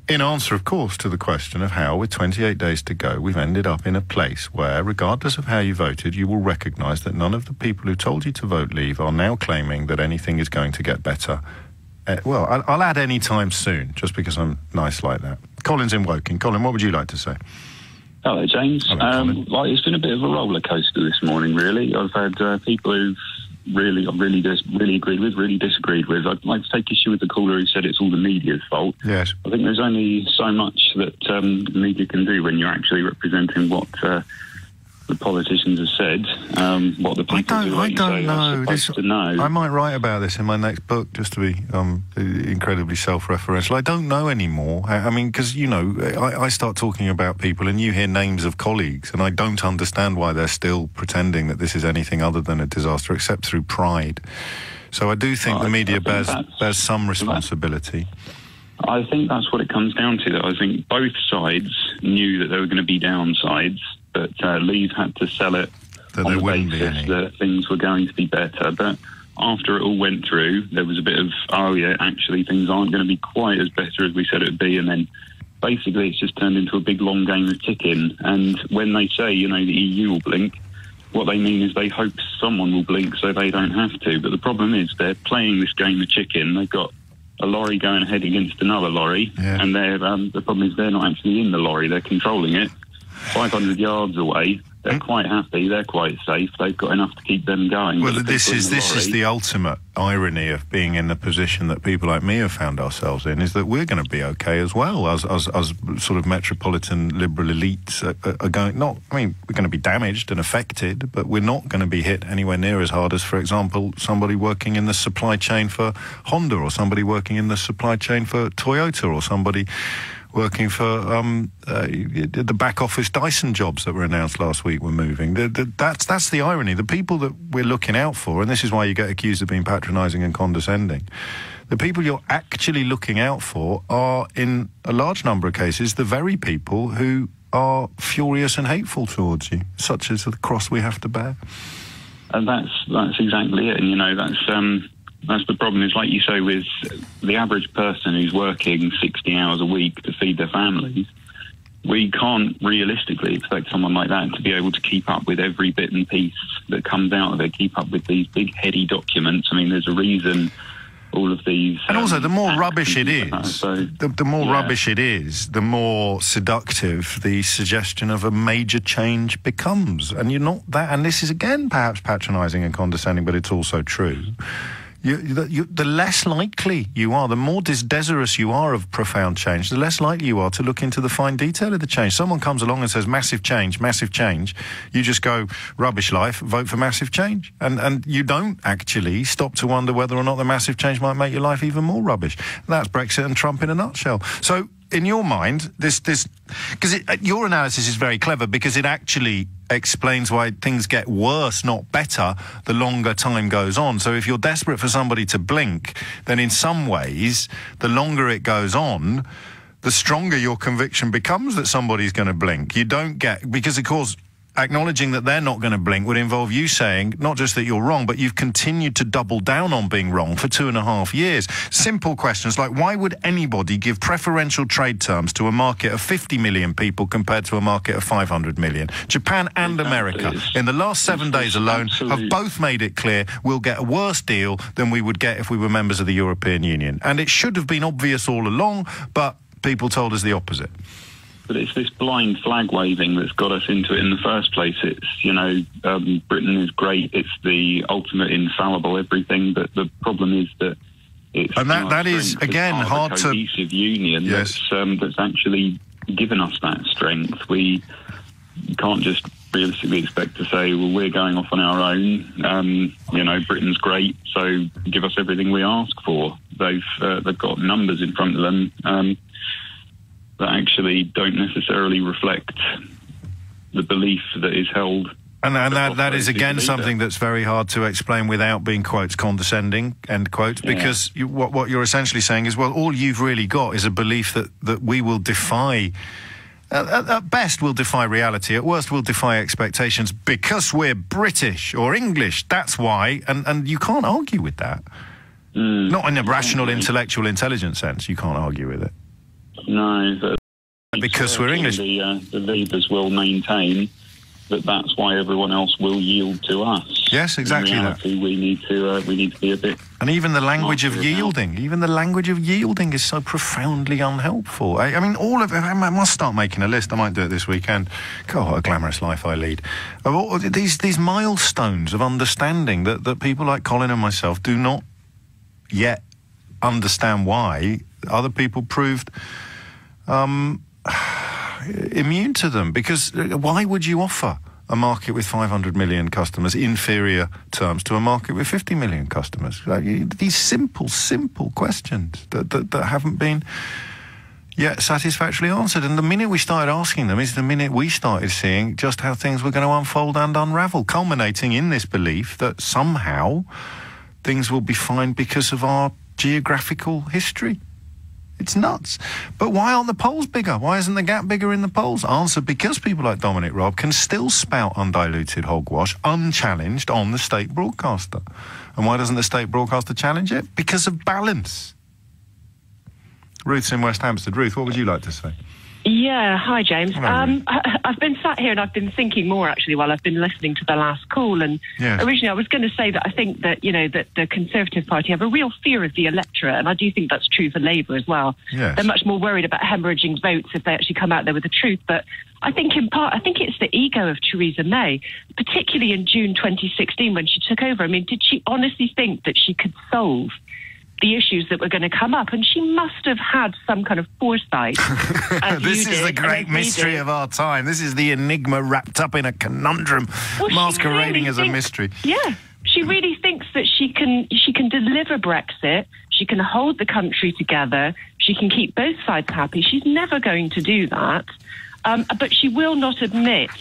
In answer, of course, to the question of how, with 28 days to go, we've ended up in a place where, regardless of how you voted, you will recognise that none of the people who told you to vote leave are now claiming that anything is going to get better. Well, I'll add any time soon, just because I'm nice like that. Colin's in Woking. Colin, what would you like to say?
Hello, James.
Hello,
it's been a bit of a roller coaster this morning, really. I've had people who've really agreed with, really disagreed with. I'd like to take issue with the caller who said it's all the media's fault.
Yes.
I think there's only so much that the media can do when you're actually representing what the politicians have said, what the people
I don't know.
To know.
I might write about this in my next book, just to be incredibly self-referential. I don't know anymore. I mean, because, you know, I start talking about people and you hear names of colleagues, and I don't understand why they're still pretending that this is anything other than a disaster, except through pride. So I do think the media bears some responsibility.
I think that's what it comes down to. I think both sides knew that there were going to be downsides, but Leave had to sell it on the basis that things were going to be better. But after it all went through, there was a bit of, actually things aren't going to be quite as better as we said it would be. And then basically it's just turned into a big long game of chicken. And when they say, you know, the EU will blink, what they mean is they hope someone will blink so they don't have to. But the problem is they're playing this game of chicken. They've got a lorry going ahead against another lorry, and the problem is they're not actually in the lorry, they're controlling it 500 yards away. They're quite happy, they're quite safe, they've got enough to keep them going.
Well, this is the ultimate irony of being in the position that people like me have found ourselves in, is that we're going to be okay as well, as sort of metropolitan liberal elites are going. We're going to be damaged and affected, but we're not going to be hit anywhere near as hard as, for example, somebody working in the supply chain for Honda, or somebody working in the supply chain for Toyota, or somebody working for the back office Dyson jobs that were announced last week were moving. That's the irony. The people that we're looking out for, and this is why you get accused of being patronising and condescending, the people you're actually looking out for are, in a large number of cases, the very people who are furious and hateful towards you, such as the cross we have to bear.
And that's exactly it. And, you know, that's the problem, is like you say, with the average person who's working 60 hours a week to feed their families, we can't realistically expect someone like that to be able to keep up with every bit and piece that comes out of it, keep up with these big heady documents. I mean, there's a reason all of these... And
also, the more rubbish it is, the more rubbish it is, the more seductive the suggestion of a major change becomes. And you're not that... And this is, again, perhaps patronising and condescending, but it's also true. The less likely you are, the more desirous you are of profound change, the less likely you are to look into the fine detail of the change. Someone comes along and says, massive change, you just go, rubbish life, vote for massive change. And you don't actually stop to wonder whether or not the massive change might make your life even more rubbish. That's Brexit and Trump in a nutshell. So, in your mind, because your analysis is very clever, because it actually explains why things get worse, not better, the longer time goes on. So if you're desperate for somebody to blink, then in some ways, the longer it goes on, the stronger your conviction becomes that somebody's going to blink. You don't get... Because, of course, acknowledging that they're not going to blink would involve you saying not just that you're wrong, but you've continued to double down on being wrong for 2.5 years. Simple questions like, why would anybody give preferential trade terms to a market of 50 million people compared to a market of 500 million? Japan and America, in the last 7 days alone, have both made it clear we'll get a worse deal than we would get if we were members of the European Union. And it should have been obvious all along, but people told us the opposite.
But it's this blind flag waving that's got us into it in the first place. It's, Britain is great. It's the ultimate infallible everything. But the problem is that it's...
And that is, again, hard to...
cohesive union that's actually given us that strength. We can't just realistically expect to say, well, we're going off on our own. Britain's great, so give us everything we ask for. They've got numbers in front of them that actually don't necessarily reflect the belief that is held.
And that is, again, something that's very hard to explain without being, quotes, condescending, end quotes, because what you're essentially saying is, well, all you've really got is a belief that we will defy... at best, we'll defy reality. At worst, we'll defy expectations because we're British or English. That's why. And you can't argue with that. Not in a rational, intellectual, intelligent sense. You can't argue with it.
No.
Because we're English.
The leaders will maintain that's why everyone else will yield to us.
Yes, exactly.
In reality, we need to be a bit...
And even the language of yielding, is so profoundly unhelpful. I mean, all of it, I must start making a list. I might do it this weekend. God, what a glamorous life I lead. Of all these milestones of understanding that people like Colin and myself do not yet understand why other people proved immune to them. Because why would you offer a market with 500 million customers inferior terms to a market with 50 million customers? These simple questions that haven't been yet satisfactorily answered. And the minute we started asking them is the minute we started seeing just how things were going to unfold and unravel, culminating in this belief that somehow things will be fine because of our geographical history. It's nuts. But why aren't the polls bigger? Why isn't the gap bigger in the polls? Answer, because people like Dominic Raab can still spout undiluted hogwash, unchallenged on the state broadcaster. And why doesn't the state broadcaster challenge it? Because of balance. Ruth's in West Hampstead. Ruth, what would you like to say?
Yeah, hi, James.
Hello,
I've been sat here and I've been thinking more, actually, while I've been listening to the last call. And originally I was going to say that I think that, that the Conservative Party have a real fear of the electorate, and I do think that's true for Labour as well.
Yes.
They're much more worried about hemorrhaging votes if they actually come out there with the truth. But I think in part, I think it's the ego of Theresa May, particularly in June 2016 when she took over. I mean, did she honestly think that she could solve the issues that were going to come up? And she must have had some kind of foresight.
This is the great mystery of our time. This is the enigma wrapped up in a conundrum, masquerading as a mystery.
Yeah, she really thinks that she can deliver Brexit, she can hold the country together, she can keep both sides happy. She's never going to do that. But she will not admit,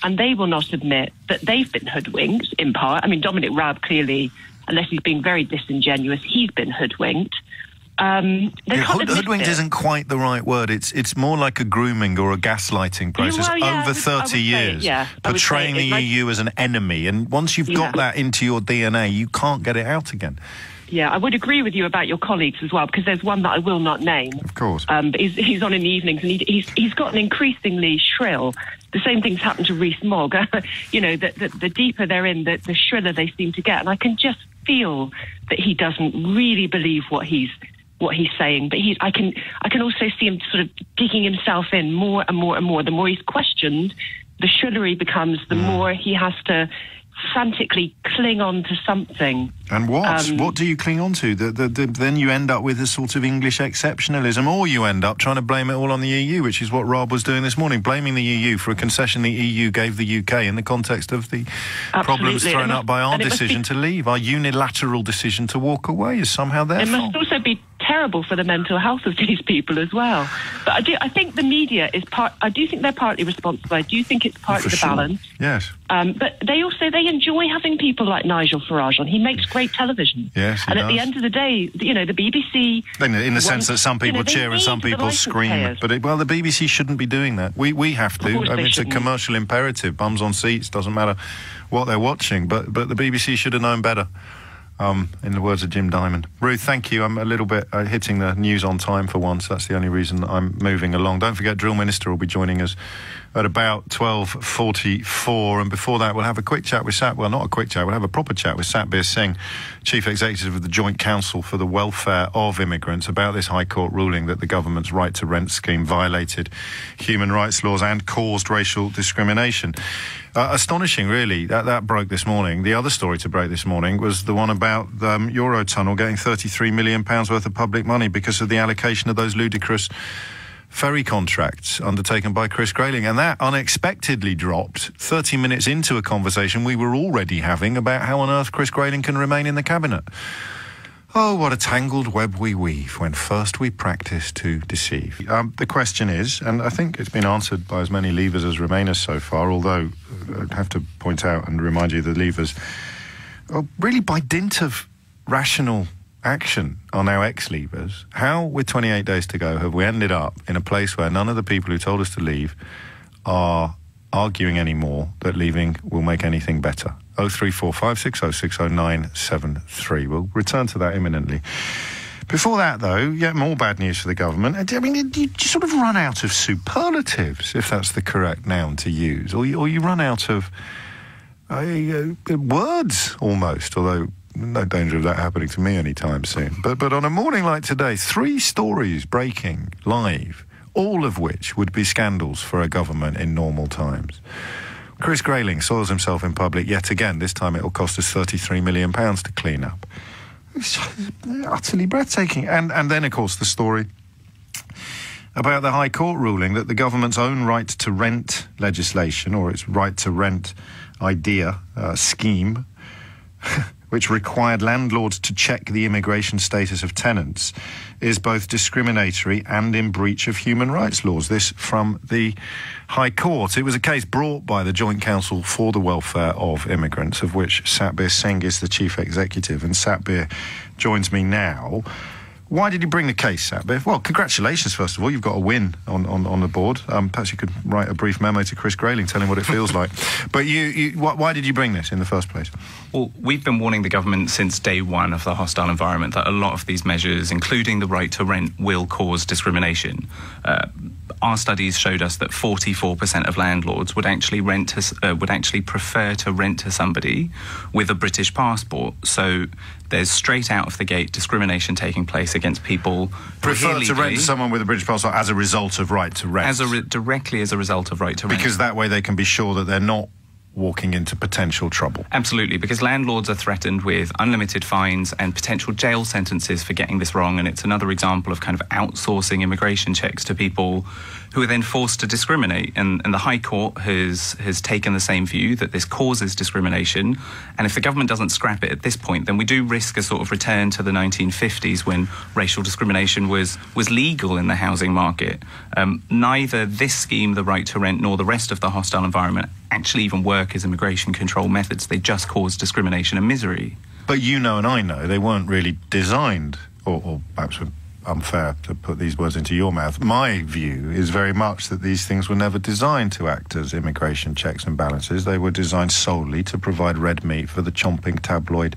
and they will not admit, that they've been hoodwinked, in part. I mean, Dominic Raab clearly, unless he's being very disingenuous, he's been hoodwinked.
Hoodwinked isn't quite the right word. It's more like a grooming or a gaslighting process over 30 years, portraying the EU as an enemy. And once you've got that into your DNA, you can't get it out again.
Yeah, I would agree with you about your colleagues as well, because there's one that I will not name.
Of course.
But he's on in the evenings, and he's gotten increasingly shrill. The same thing's happened to Rees Mogg. The deeper they're in, the shriller they seem to get. And I can just feel that he doesn't really believe what he's saying. But I can also see him sort of digging himself in more and more and more. The more he's questioned, the shriller he becomes, the more he has to frantically cling on to something.
And what do you cling on to? Then you end up with a sort of English exceptionalism, or you end up trying to blame it all on the EU, which is what Raab was doing this morning, blaming the EU for a concession the EU gave the UK in the context of the problems thrown up by our decision to leave. Our unilateral decision to walk away is somehow their fault.
It must also be terrible for the mental health of these people as well. But I think the media is I do think they're partly responsible. I do think it's part of the balance.
Yes.
But they enjoy having people like Nigel Farage on. He makes great television.
Yes,
and at the end of the day, the BBC...
In the sense that some people cheer and some people scream. But the BBC shouldn't be doing that. We have to. I mean, it's a commercial imperative. Bums on seats, doesn't matter what they're watching. But the BBC should have known better. in the words of Jim Diamond. Ruth, thank you. I'm a little bit hitting the news on time for once. That's the only reason I'm moving along. Don't forget, DrillMinister will be joining us at about 12:44, and before that we'll have a quick chat with we'll have a proper chat with Satbir Singh, Chief Executive of the Joint Council for the Welfare of Immigrants, about this High Court ruling that the government's right to rent scheme violated human rights laws and caused racial discrimination. Astonishing, really. That broke this morning. The other story to break this morning was the one about Eurotunnel getting £33 million worth of public money because of the allocation of those ludicrous ferry contracts undertaken by Chris Grayling. And that unexpectedly dropped 30 minutes into a conversation we were already having about how on earth Chris Grayling can remain in the cabinet. Oh, what a tangled web we weave when first we practice to deceive. The question is, and I think it's been answered by as many Leavers as Remainers so far, although I have to point out and remind you the Leavers, really by dint of rational action, are now ex-Leavers. How, with 28 days to go, have we ended up in a place where none of the people who told us to leave are arguing anymore that leaving will make anything better? 03456060973. We'll return to that imminently. Before that, though, yet more bad news for the government. I mean, you sort of run out of superlatives, if that's the correct noun to use, or you run out of words, almost, although no danger of that happening to me anytime soon. But on a morning like today, 3 stories breaking live, all of which would be scandals for a government in normal times. Chris Grayling soils himself in public yet again. This time it will cost us £33 million to clean up. It's utterly breathtaking. And then, of course, the story about the High Court ruling that the government's own right to rent legislation, or its right to rent scheme, which required landlords to check the immigration status of tenants, is both discriminatory and in breach of human rights laws. This from the High Court. It was a case brought by the Joint Council for the Welfare of Immigrants, of which Satbir Singh is the Chief Executive, and Satbir joins me now. Why did you bring the case, Satbir? Well, congratulations, first of all. You've got a win on the board. Perhaps you could write a brief memo to Chris Grayling telling what it feels like. But why did you bring this in the first place?
Well, we've been warning the government since day one of the hostile environment that a lot of these measures, including the right to rent, will cause discrimination. Our studies showed us that 44% of landlords would actually prefer to rent to somebody with a British passport. So there's straight out of the gate discrimination taking place against people
prefer to rent to someone with a British passport as a result of right to rent.
Directly as a result of right to rent.
Because that way they can be sure that they're not walking into potential trouble.
Absolutely, because landlords are threatened with unlimited fines and potential jail sentences for getting this wrong, and it's another example of kind of outsourcing immigration checks to people who are then forced to discriminate. And the High Court has taken the same view, that this causes discrimination, and if the government doesn't scrap it at this point, then we do risk a sort of return to the 1950s when racial discrimination was legal in the housing market. Neither this scheme, the right to rent, nor the rest of the hostile environment actually even work as immigration control methods. They just cause discrimination and misery.
But you know and I know they weren't really designed, or perhaps unfair to put these words into your mouth. My view is very much that these things were never designed to act as immigration checks and balances. They were designed solely to provide red meat for the chomping tabloid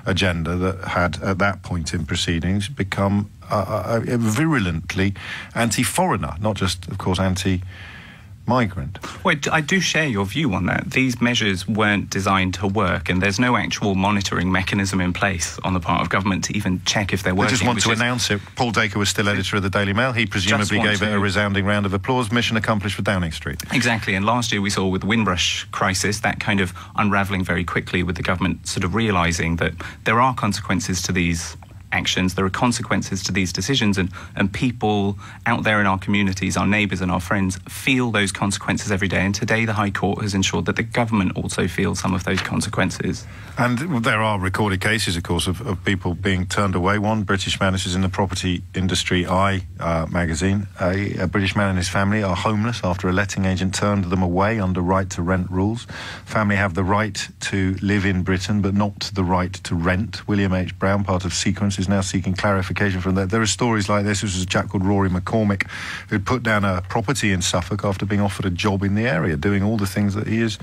agenda that had, at that point in proceedings, become virulently anti-foreigner, not just, of course, anti-migrant.
Well, I do share your view on that. These measures weren't designed to work, and there's no actual monitoring mechanism in place on the part of government to even check if they're working.
They just want to announce it. Paul Dacre was still editor of the Daily Mail. He presumably gave it a resounding round of applause. Mission accomplished for Downing Street.
Exactly, and last year we saw with the Windrush crisis that kind of unravelling very quickly, with the government sort of realising that there are consequences to these actions, there are consequences to these decisions, and people out there in our communities, our neighbours and our friends, feel those consequences every day. And today the High Court has ensured that the government also feels some of those consequences.
And there are recorded cases, of course, of people being turned away. One British man, this is in the Property Industry Eye magazine, a British man and his family are homeless after a letting agent turned them away under right to rent rules. Family have the right to live in Britain but not the right to rent. William H. Brown, part of Sequence, is now seeking clarification from that. There are stories like this. This was a chap called Rory McCormick who'd put down a property in Suffolk after being offered a job in the area, doing all the things that he is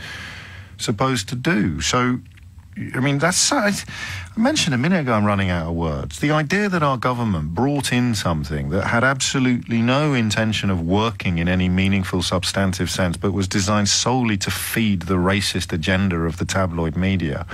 supposed to do. So I mean, I mentioned a minute ago, I'm running out of words. The idea that our government brought in something that had absolutely no intention of working in any meaningful, substantive sense, but was designed solely to feed the racist agenda of the tabloid media.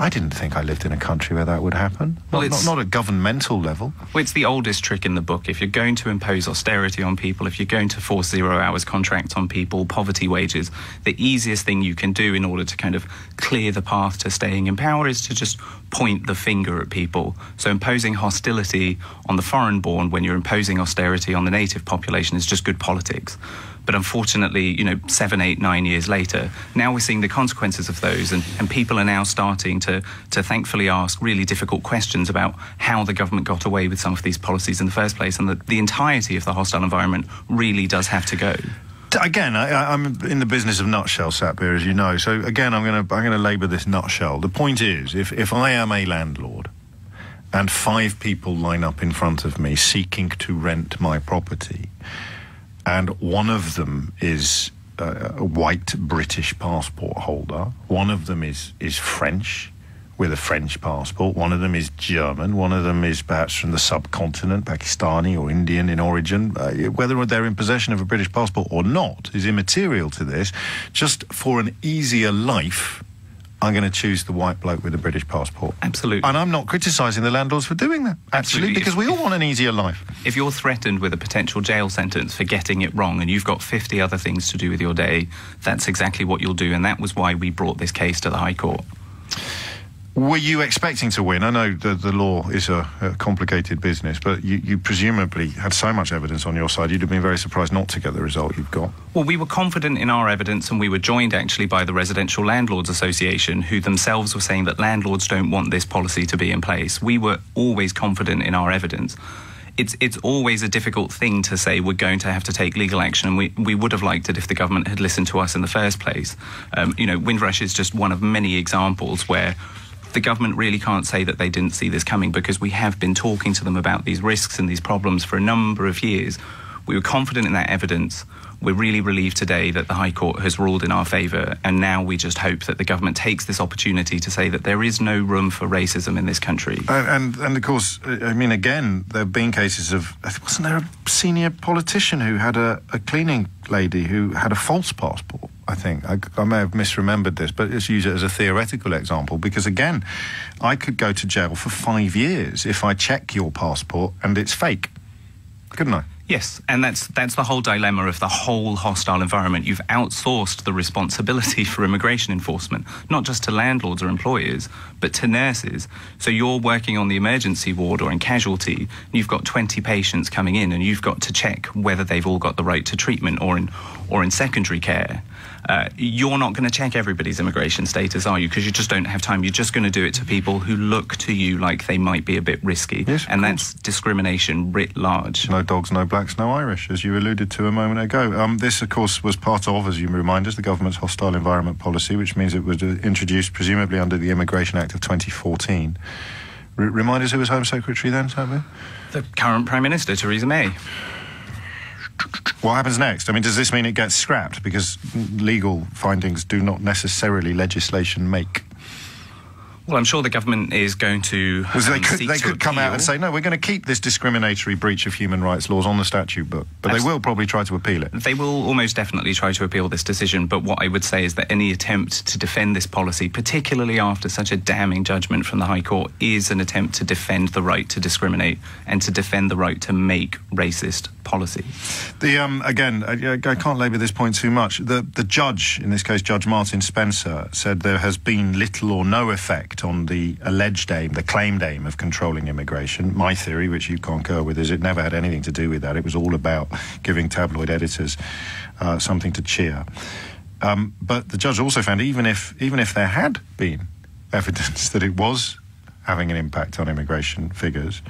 I didn't think I lived in a country where that would happen. Well, not at governmental level.
Well, it's the oldest trick in the book. If you're going to impose austerity on people, if you're going to force 0 hours contracts on people, poverty wages, the easiest thing you can do in order to kind of clear the path to staying in power is to just point the finger at people. So imposing hostility on the foreign-born when you're imposing austerity on the native population is just good politics. But unfortunately, 7, 8, 9 years later, now we're seeing the consequences of those, and people are now starting to thankfully ask really difficult questions about how the government got away with some of these policies in the first place, and the entirety of the hostile environment really does have to go.
Again, I'm in the business of nutshell, Sapir, as you know. So again, I'm going to labour this nutshell. The point is, if I am a landlord and 5 people line up in front of me seeking to rent my property, and one of them is a white British passport holder, one of them is French with a French passport, one of them is German, one of them is perhaps from the subcontinent, Pakistani or Indian in origin. Whether they're in possession of a British passport or not is immaterial to this. Just for an easier life, I'm going to choose the white bloke with a British passport.
Absolutely.
And I'm not criticising the landlords for doing that, actually, because we all want an easier life.
If you're threatened with a potential jail sentence for getting it wrong and you've got 50 other things to do with your day, that's exactly what you'll do, and that was why we brought this case to the High Court.
Were you expecting to win? I know the law is a complicated business, but you presumably had so much evidence on your side, you'd have been very surprised not to get the result you've got.
Well, we were confident in our evidence, and we were joined actually by the Residential Landlords Association, who themselves were saying that landlords don't want this policy to be in place. We were always confident in our evidence. It's always a difficult thing to say we're going to have to take legal action, and we would have liked it if the government had listened to us in the first place. Windrush is just one of many examples where the government really can't say that they didn't see this coming, because we have been talking to them about these risks and these problems for a number of years. We were confident in that evidence. We're really relieved today that the High Court has ruled in our favour, and now we just hope that the government takes this opportunity to say that there is no room for racism in this country.
And of course, I mean, again, there have been cases of, wasn't there a senior politician who had a cleaning lady who had a false passport? I think. I may have misremembered this, but let's use it as a theoretical example, because, again, I could go to jail for 5 years if I check your passport and it's fake, couldn't I?
Yes, and that's the whole dilemma of the whole hostile environment. You've outsourced the responsibility for immigration enforcement, not just to landlords or employers, but to nurses. So you're working on the emergency ward or in casualty, and you've got 20 patients coming in, and you've got to check whether they've all got the right to treatment or in secondary care. You're not going to check everybody's immigration status, are you? Because you just don't have time. You're just going to do it to people who look to you like they might be a bit risky.
Yes,
and that's discrimination writ large.
No dogs, no blacks, no Irish, as you alluded to a moment ago. This, of course, was part of, as you remind us, the government's hostile environment policy, which means it was introduced presumably under the Immigration Act of 2014. Remind us who was Home Secretary then, Sammy?
The current Prime Minister, Theresa May.
What happens next? I mean, does this mean it gets scrapped? Because legal findings do not necessarily legislation make.
Well, I'm sure the government is going to
they could come out and say, no, we're going to keep this discriminatory breach of human rights laws on the statute book, but they will probably try to appeal it.
They will almost definitely try to appeal this decision, but what I would say is that any attempt to defend this policy, particularly after such a damning judgment from the High Court, is an attempt to defend the right to discriminate and to defend the right to make racist policy.
Again, I can't labour this point too much. The judge, in this case Judge Martin Spencer, said there has been little or no effect on the alleged aim, the claimed aim of controlling immigration. My theory, which you concur with, is it never had anything to do with that. It was all about giving tabloid editors something to cheer. But the judge also found even if there had been evidence that it was having an impact on immigration figures,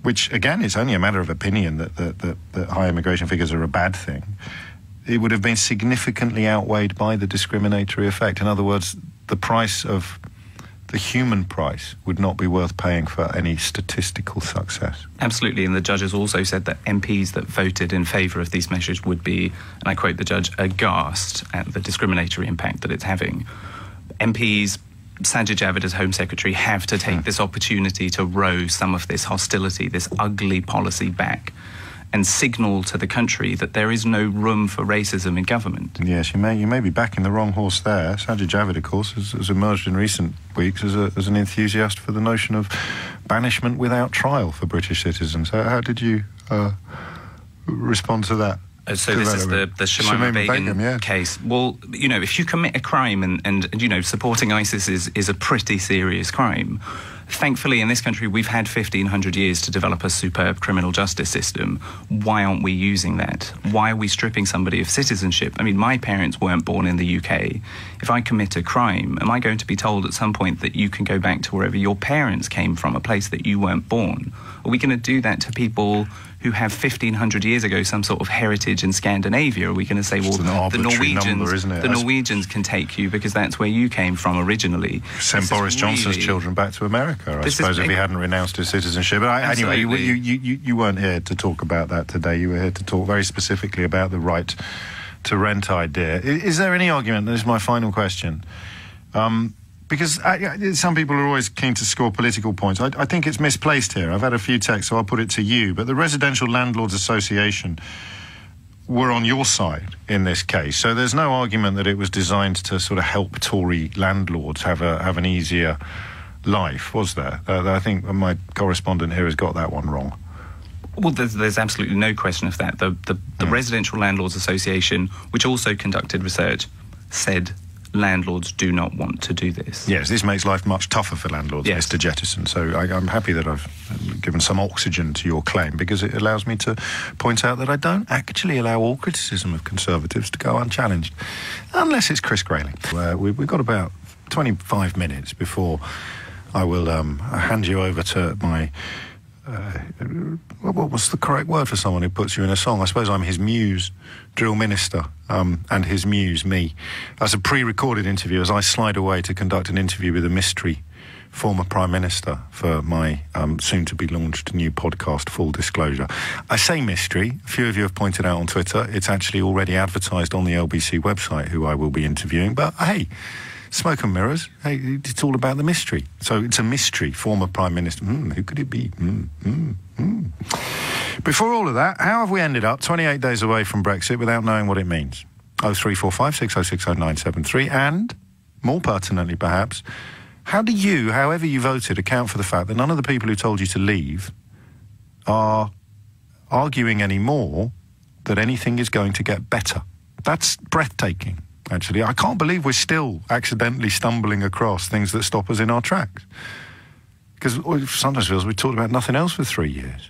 which, again, it's only a matter of opinion that high immigration figures are a bad thing, it would have been significantly outweighed by the discriminatory effect. In other words, the price of the human price would not be worth paying for any statistical success.
Absolutely, and the judges also said that MPs that voted in favour of these measures would be, and I quote the judge, aghast at the discriminatory impact that it's having. MPs Sajid Javid, as Home Secretary, have to take this opportunity to row some of this hostility, this ugly policy back, and signal to the country that there is no room for racism in government.
Yes, you may be backing the wrong horse there. Sajid Javid, of course, has emerged in recent weeks as an enthusiast for the notion of banishment without trial for British citizens. How did you respond to that?
So this is the Shamima Begum case. Well, you know, if you commit a crime and you know, supporting ISIS is a pretty serious crime. Thankfully, in this country, we've had 1,500 years to develop a superb criminal justice system. Why aren't we using that? Why are we stripping somebody of citizenship? I mean, my parents weren't born in the UK. If I commit a crime, am I going to be told at some point that you can go back to wherever your parents came from, a place that you weren't born? Are we going to do that to people who have 1,500 years ago some sort of heritage in Scandinavia? Are we going to say, well, the Norwegians can take you because that's where you came from originally?
Send Boris Johnson's children back to America, I suppose, if he hadn't renounced his citizenship. But anyway, you weren't here to talk about that today. You were here to talk very specifically about the right to rent idea. Is there any argument, this is my final question, because some people are always keen to score political points. I think it's misplaced here. I've had a few texts, so I'll put it to you. But the Residential Landlords Association were on your side in this case. So there's no argument that it was designed to sort of help Tory landlords have an easier life, was there? I think my correspondent here has got that one wrong.
Well, there's absolutely no question of that. The Residential Landlords Association, which also conducted research, said landlords do not want to do this.
Yes, this makes life much tougher for landlords, yes. Mr. Jettison. So I'm happy that I've given some oxygen to your claim, because it allows me to point out that I don't actually allow all criticism of Conservatives to go unchallenged, unless it's Chris Grayling. We've got about 25 minutes before I will hand you over to my... what was the correct word for someone who puts you in a song? I suppose I'm his muse, DrillMinister, and his muse, me. That's a pre-recorded interview as I slide away to conduct an interview with a mystery former Prime Minister for my soon-to-be-launched new podcast, Full Disclosure. I say mystery. A few of you have pointed out on Twitter it's actually already advertised on the LBC website who I will be interviewing, but hey, smoke and mirrors. Hey, it's all about the mystery. So it's a mystery. Former Prime Minister. Who could it be? Before all of that, how have we ended up 28 days away from Brexit without knowing what it means? 0345 606 0973. And, more pertinently perhaps, how do you, however you voted, account for the fact that none of the people who told you to leave are arguing anymore that anything is going to get better? That's breathtaking. Actually, I can't believe we're still accidentally stumbling across things that stop us in our tracks. Because it sometimes feels we've talked about nothing else for 3 years.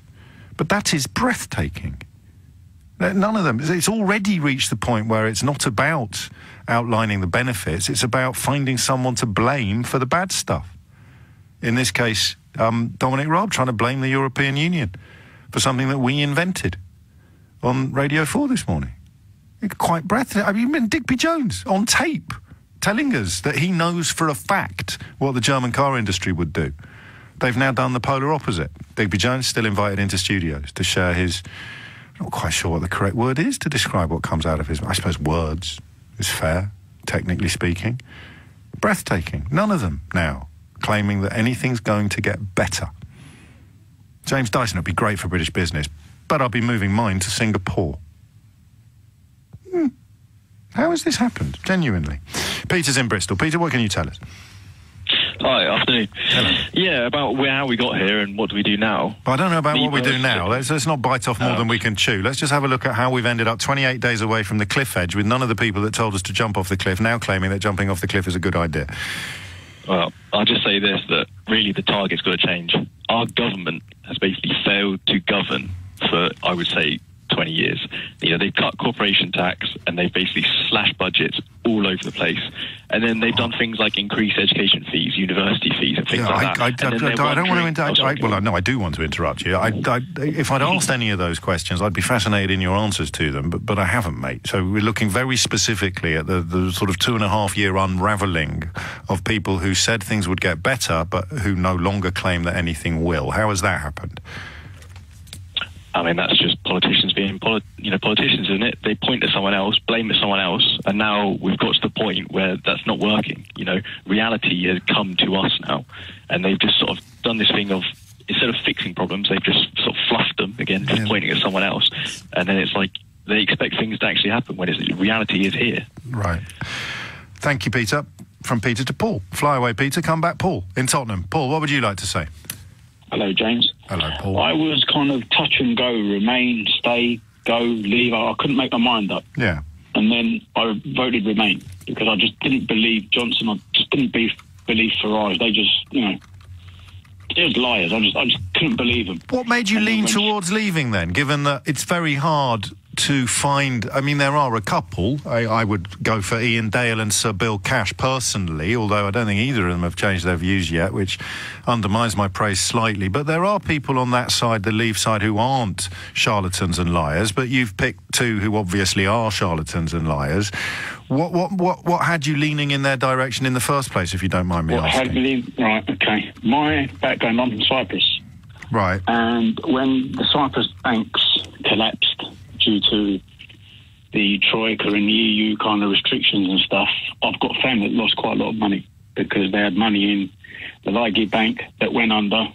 But that is breathtaking. None of them. It's already reached the point where it's not about outlining the benefits. It's about finding someone to blame for the bad stuff. In this case, Dominic Raab trying to blame the European Union for something that we invented on Radio 4 this morning. Quite breathtaking. I mean, Digby Jones on tape telling us that he knows for a fact what the German car industry would do. They've now done the polar opposite. Digby Jones still invited into studios to share his... I'm not quite sure what the correct word is to describe what comes out of his... I suppose words is fair, technically speaking. Breathtaking. None of them now claiming that anything's going to get better. James Dyson would be great for British business, but I'll be moving mine to Singapore. How has this happened, genuinely? Peter's in Bristol. Peter, what can you tell us?
Hi, afternoon.
Hello.
Yeah, about how we got here and what do we do now.
I don't know about what we do now. Let's not bite off more than we can chew. Let's just have a look at how we've ended up 28 days away from the cliff edge with none of the people that told us to jump off the cliff now claiming that jumping off the cliff is a good idea.
Well, I'll just say this, that really the target's got to change. Our government has basically failed to govern for, I would say, 20 years. You know, they've cut corporation tax and they've basically slashed budgets all over the place. And then they've done things like increase education fees, university fees and things like that. I don't want to interrupt. Well, no, I do want to interrupt you. If I'd asked any of those questions, I'd be fascinated in your answers to them, but I haven't, mate. So we're looking very specifically at the sort of 2.5-year unravelling of people who said things would get better, but who no longer claim that anything will. How has that happened? I mean, that's just politicians being politicians, isn't it? They point at someone else, blame someone else, and now we've got to the point where that's not working. Reality has come to us now, and they've just sort of done this thing of, instead of fixing problems, they've just sort of fluffed them again, just pointing at someone else, and then it's like they expect things to actually happen when reality is here.
Right. Thank you, Peter. From Peter to Paul. Fly away, Peter. Come back, Paul, in Tottenham. Paul, what would you like to say?
Hello, James.
Hello, Paul.
I was kind of touch and go, remain, stay, go, leave. I couldn't make my mind up.
Yeah.
And then I voted remain because I just didn't believe Johnson. I just didn't believe Farage. They just, they're just liars. I just couldn't believe them.
What made you lean towards leaving then, given that it's very hard to find... I mean, there are a couple. I would go for Ian Dale and Sir Bill Cash personally, although I don't think either of them have changed their views yet, which undermines my praise slightly. But there are people on that side, the Leave side, who aren't charlatans and liars, but you've picked two who obviously are charlatans and liars. What had you leaning in their direction in the first place, if you don't mind me asking?
Right, okay. My background, I'm from Cyprus.
Right.
And when the Cyprus banks collapsed due to the Troika and the EU kind of restrictions and stuff, I've got family that lost quite a lot of money because they had money in the Laiki Bank that went under.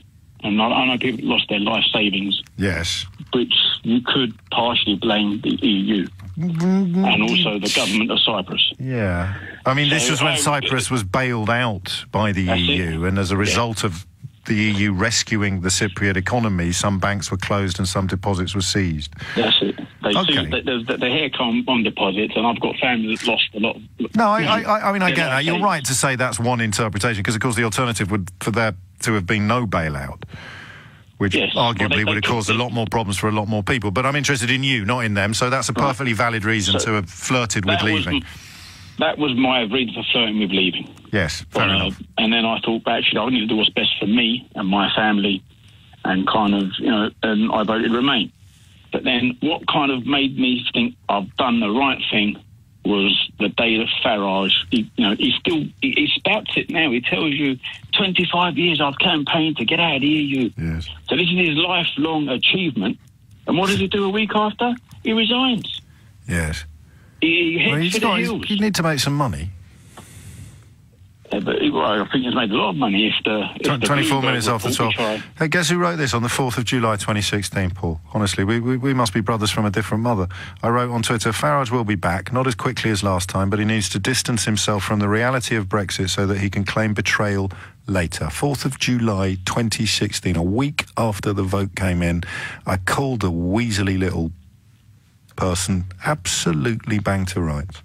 And I know people lost their life savings.
Yes.
Which you could partially blame the EU. And also the government of Cyprus.
Yeah. I mean, this was when Cyprus was bailed out by the EU, and as a result of the EU rescuing the Cypriot economy, some banks were closed and some deposits were seized.
That's it. They here come on deposits, and I've got family that lost a lot.
No, I mean, I get that. You're right to say that's one interpretation, because, of course, the alternative would for there to have been no bailout, which arguably would have caused a lot more problems for a lot more people. But I'm interested in you, not in them, so that's a perfectly valid reason to have flirted with leaving.
That was my reason for flirting with leaving.
Yes, fair enough.
And then I thought, actually, I need to do what's best for me and my family, and kind of, and I voted Remain. But then what kind of made me think I've done the right thing was the day that Farage, he spouts it now. He tells you, 25 years I've campaigned to get out of the EU.
Yes.
So this is his lifelong achievement. And what does he do a week after? He resigns.
Yes.
He heads for the hills.
You need to make some money.
Yeah, but I think he's made a lot of money if the
24 minutes after 12. Hey, guess who wrote this on the 4th of July 2016, Paul? Honestly, we must be brothers from a different mother. I wrote on Twitter, Farage will be back, not as quickly as last time, but he needs to distance himself from the reality of Brexit so that he can claim betrayal later. 4th of July 2016, a week after the vote came in, I called a weaselly little person absolutely bang to rights.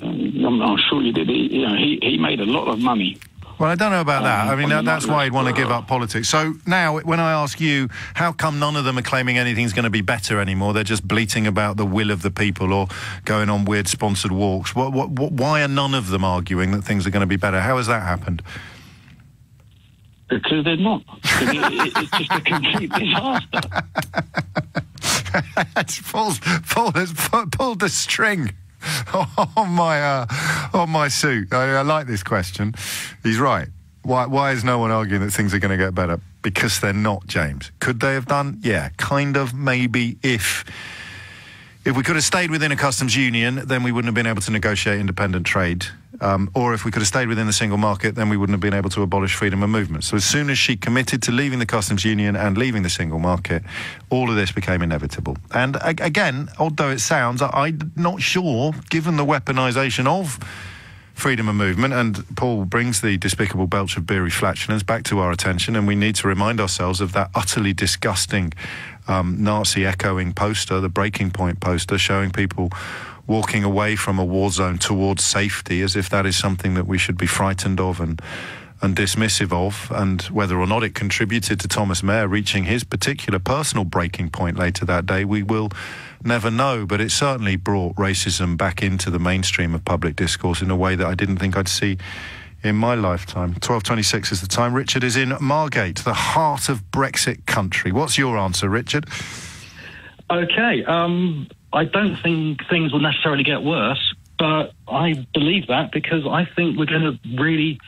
I'm sure you did. He made a lot of money.
Well, I don't know about that. I mean, that's why he'd want to give up politics. So now, when I ask you, how come none of them are claiming anything's going to be better anymore? They're just bleating about the will of the people or going on weird sponsored walks. Why are none of them arguing that things are going to be better? How has that happened?
Because they're not. It's just a complete disaster.
Paul has pulled the string on my suit. I like this question. He's right. Why is no one arguing that things are going to get better? Because they're not, James. Could they have done? Yeah, kind of, maybe. If we could have stayed within a customs union, then we wouldn't have been able to negotiate independent trade. Or if we could have stayed within the single market, then we wouldn't have been able to abolish freedom of movement. So as soon as she committed to leaving the customs union and leaving the single market, all of this became inevitable. And again, although it sounds, I'm not sure, given the weaponisation of freedom of movement, and Paul brings the despicable belch of beery flatulence back to our attention, and we need to remind ourselves of that utterly disgusting Nazi-echoing poster, the Breaking Point poster, showing people walking away from a war zone towards safety, as if that is something that we should be frightened of and dismissive of, and whether or not it contributed to Thomas Mayer reaching his particular personal breaking point later that day, we will never know. But it certainly brought racism back into the mainstream of public discourse in a way that I didn't think I'd see in my lifetime. 12:26 is the time. Richard is in Margate, the heart of Brexit country. What's your answer, Richard?
Okay, I don't think things will necessarily get worse, but I believe that because I think we're going to really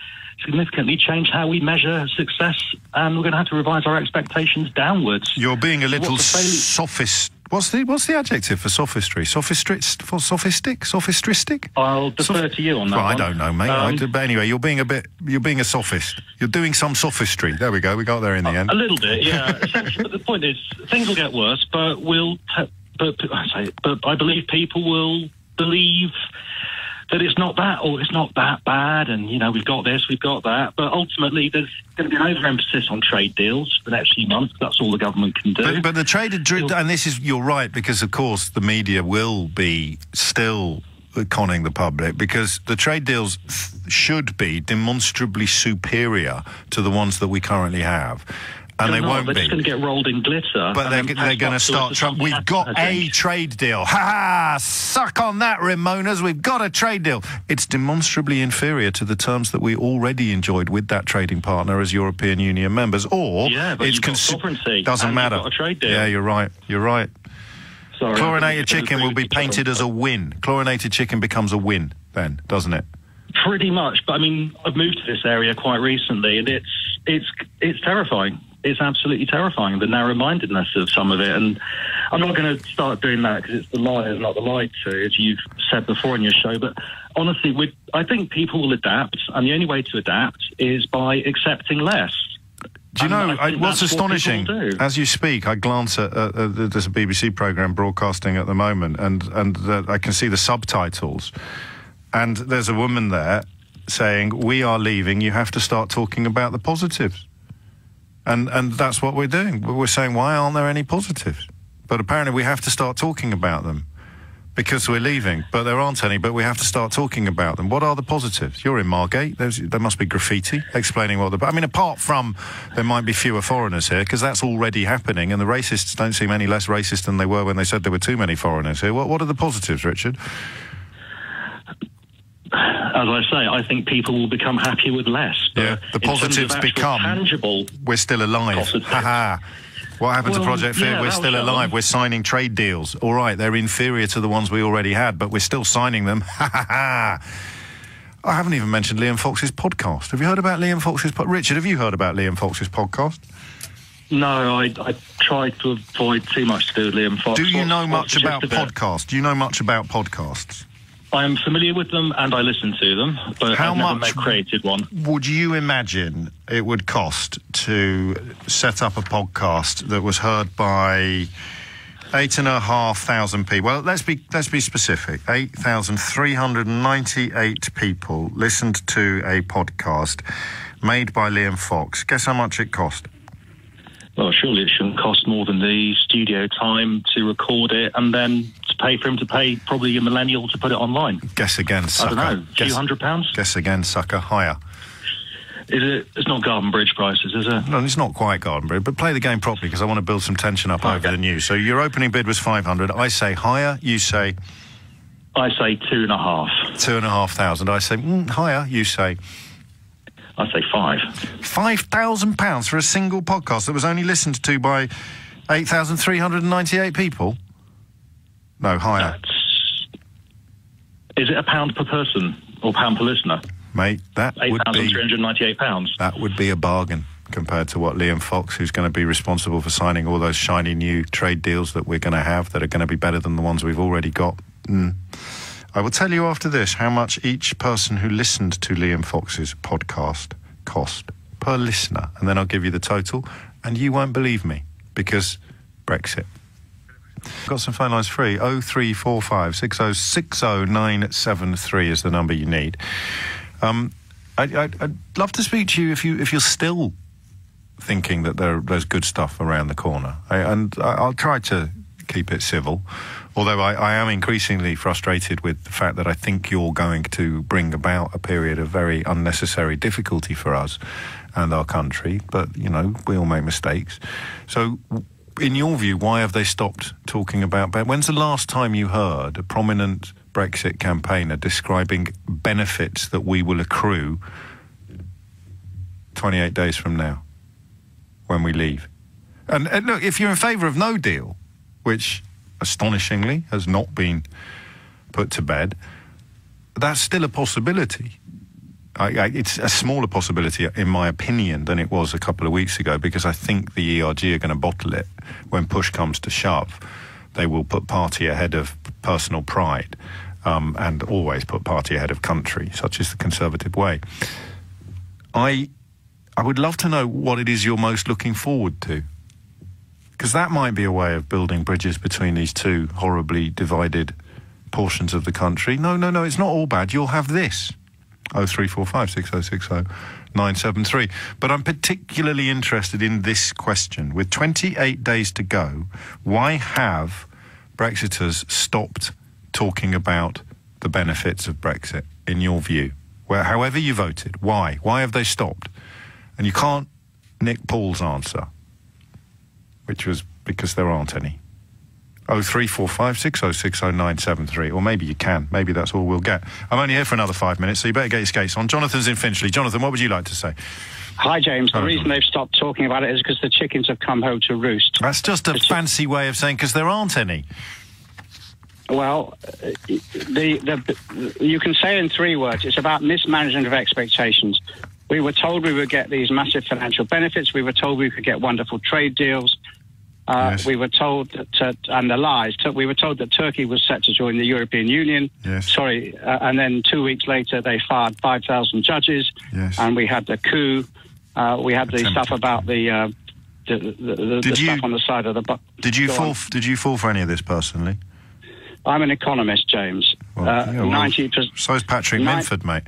significantly change how we measure success, and we're going to have to revise our expectations downwards.
You're being a little sophist. What's the adjective for sophistry? Sophistic?
I'll defer to you on that.
Well, I don't know, mate. But anyway, you're being a sophist. You're doing some sophistry. There we go. We got there in the end.
A little bit, yeah. Essentially, but the point is, things will get worse, but I believe people will believe that it's not that, or it's not that bad, and, you know, we've got this, we've got that. But ultimately, there's going to be an overemphasis on trade deals for the next few months. That's all the government can do.
But the trade, and this is, you're right, because, of course, the media will be still conning the public, because the trade deals should be demonstrably superior to the ones that we currently have. And they won't be.
They're just going to get rolled in glitter.
But they're going to start... We've got a trade deal. Ha-ha! Suck on that, Ramonas. We've got a trade deal. It's demonstrably inferior to the terms that we already enjoyed with that trading partner as European Union members. Or...
Yeah, but
it's
you've got sovereignty.
Doesn't matter.
You've got a trade deal.
Yeah, you're right. You're right.
Sorry,
chlorinated chicken will be painted as a win. Chlorinated chicken becomes a win then, doesn't it?
Pretty much. But, I mean, I've moved to this area quite recently, and it's terrifying. It's absolutely terrifying, the narrow-mindedness of some of it. And I'm not going to start doing that because it's the liars, not the lied to, as you've said before in your show. But honestly, I think people will adapt, and the only way to adapt is by accepting less.
Do you know, what's astonishing, as you speak, I glance at there's a BBC programme broadcasting at the moment, and I can see the subtitles, and there's a woman there saying, "We are leaving, you have to start talking about the positives." And that's what we're doing. We're saying, why aren't there any positives? But apparently we have to start talking about them because we're leaving. But there aren't any, but we have to start talking about them. What are the positives? You're in Margate. There must be graffiti explaining what the... I mean, apart from there might be fewer foreigners here, because that's already happening, and the racists don't seem any less racist than they were when they said there were too many foreigners here. What are the positives, Richard?
As I say, I think people will become happier with less.
Yeah, the positives become
tangible.
We're still alive. Ha-ha. What happened to Project Fear? We're still alive. We're signing trade deals. All right, they're inferior to the ones we already had, but we're still signing them. Ha-ha-ha. I haven't even mentioned Liam Fox's podcast. Have you heard about Liam Fox's podcast? Richard, have you heard about Liam Fox's podcast?
No, I tried to avoid too much to do with Liam Fox.
Do you know much about podcasts? Do you know much about podcasts?
I am familiar with them and I listen to them, but I've never created one.
Would you imagine it would cost to set up a podcast that was heard by 8,500 people? Well, let's be specific. 8,398 people listened to a podcast made by Liam Fox. Guess how much it cost?
Well, surely it shouldn't cost more than the studio time to record it and then to pay for him to pay probably a millennial to put it online.
Guess again, sucker.
I don't know, a few £100?
Guess again, sucker. Higher.
Is it? It's not Garden Bridge prices, is it?
No, it's not quite Garden Bridge, but play the game properly because I want to build some tension up over the news. So your opening bid was 500. I say higher, you say...
I say 2.5.
2,500. I say higher, you say...
I say 5.
£5,000 for a single podcast that was only listened to by 8,398 people? No, higher.
Is it £1 per person or £1 per listener?
Mate, that would be...
£8,398.
That would be a bargain compared to what Liam Fox, who's going to be responsible for signing all those shiny new trade deals that we're going to have that are going to be better than the ones we've already got. I will tell you after this how much each person who listened to Liam Fox's podcast cost per listener, and then I'll give you the total, and you won't believe me, because Brexit. Got some phone lines free. 0345 6060973 is the number you need. I'd love to speak to you if you're still thinking that there's good stuff around the corner. I'll try to keep it civil, although I am increasingly frustrated with the fact that I think you're going to bring about a period of very unnecessary difficulty for us and our country. But, you know, we all make mistakes. So, in your view, why have they stopped talking about... When's the last time you heard a prominent Brexit campaigner describing benefits that we will accrue 28 days from now, when we leave? And look, if you're in favour of no deal, which astonishingly has not been put to bed, that's still a possibility. it's a smaller possibility, in my opinion, than it was a couple of weeks ago, because I think the ERG are going to bottle it when push comes to shove. They will put party ahead of personal pride, and always put party ahead of country. Such is the Conservative way. I would love to know what it is you're most looking forward to, because that might be a way of building bridges between these two horribly divided portions of the country. No, it's not all bad. You'll have this. 0345 6060 973. But I'm particularly interested in this question. With 28 days to go, why have Brexiters stopped talking about the benefits of Brexit, in your view? However you voted, why? Why have they stopped? And you can't nick Paul's answer, which was because there aren't any. 0345 6060 973. Or maybe you can. Maybe that's all we'll get. I'm only here for another 5 minutes, so you better get your skates on. Jonathan's in Finchley. Jonathan, what would you like to say?
Hi, James. The reason they've stopped talking about it is because the chickens have come home to roost.
That's just a fancy way of saying because there aren't any.
Well, you can say in 3 words. It's about mismanagement of expectations. We were told we would get these massive financial benefits. We were told we could get wonderful trade deals. Yes. We were told that, and the lies, we were told that Turkey was set to join the European Union.
Yes.
And then 2 weeks later they fired 5,000 judges.
Yes.
And we had the coup. We had the stuff about the stuff on the side of the bus.
Did you fall for any of this personally?
I'm an economist, James.
Well, 90%. So is Patrick Minford, mate.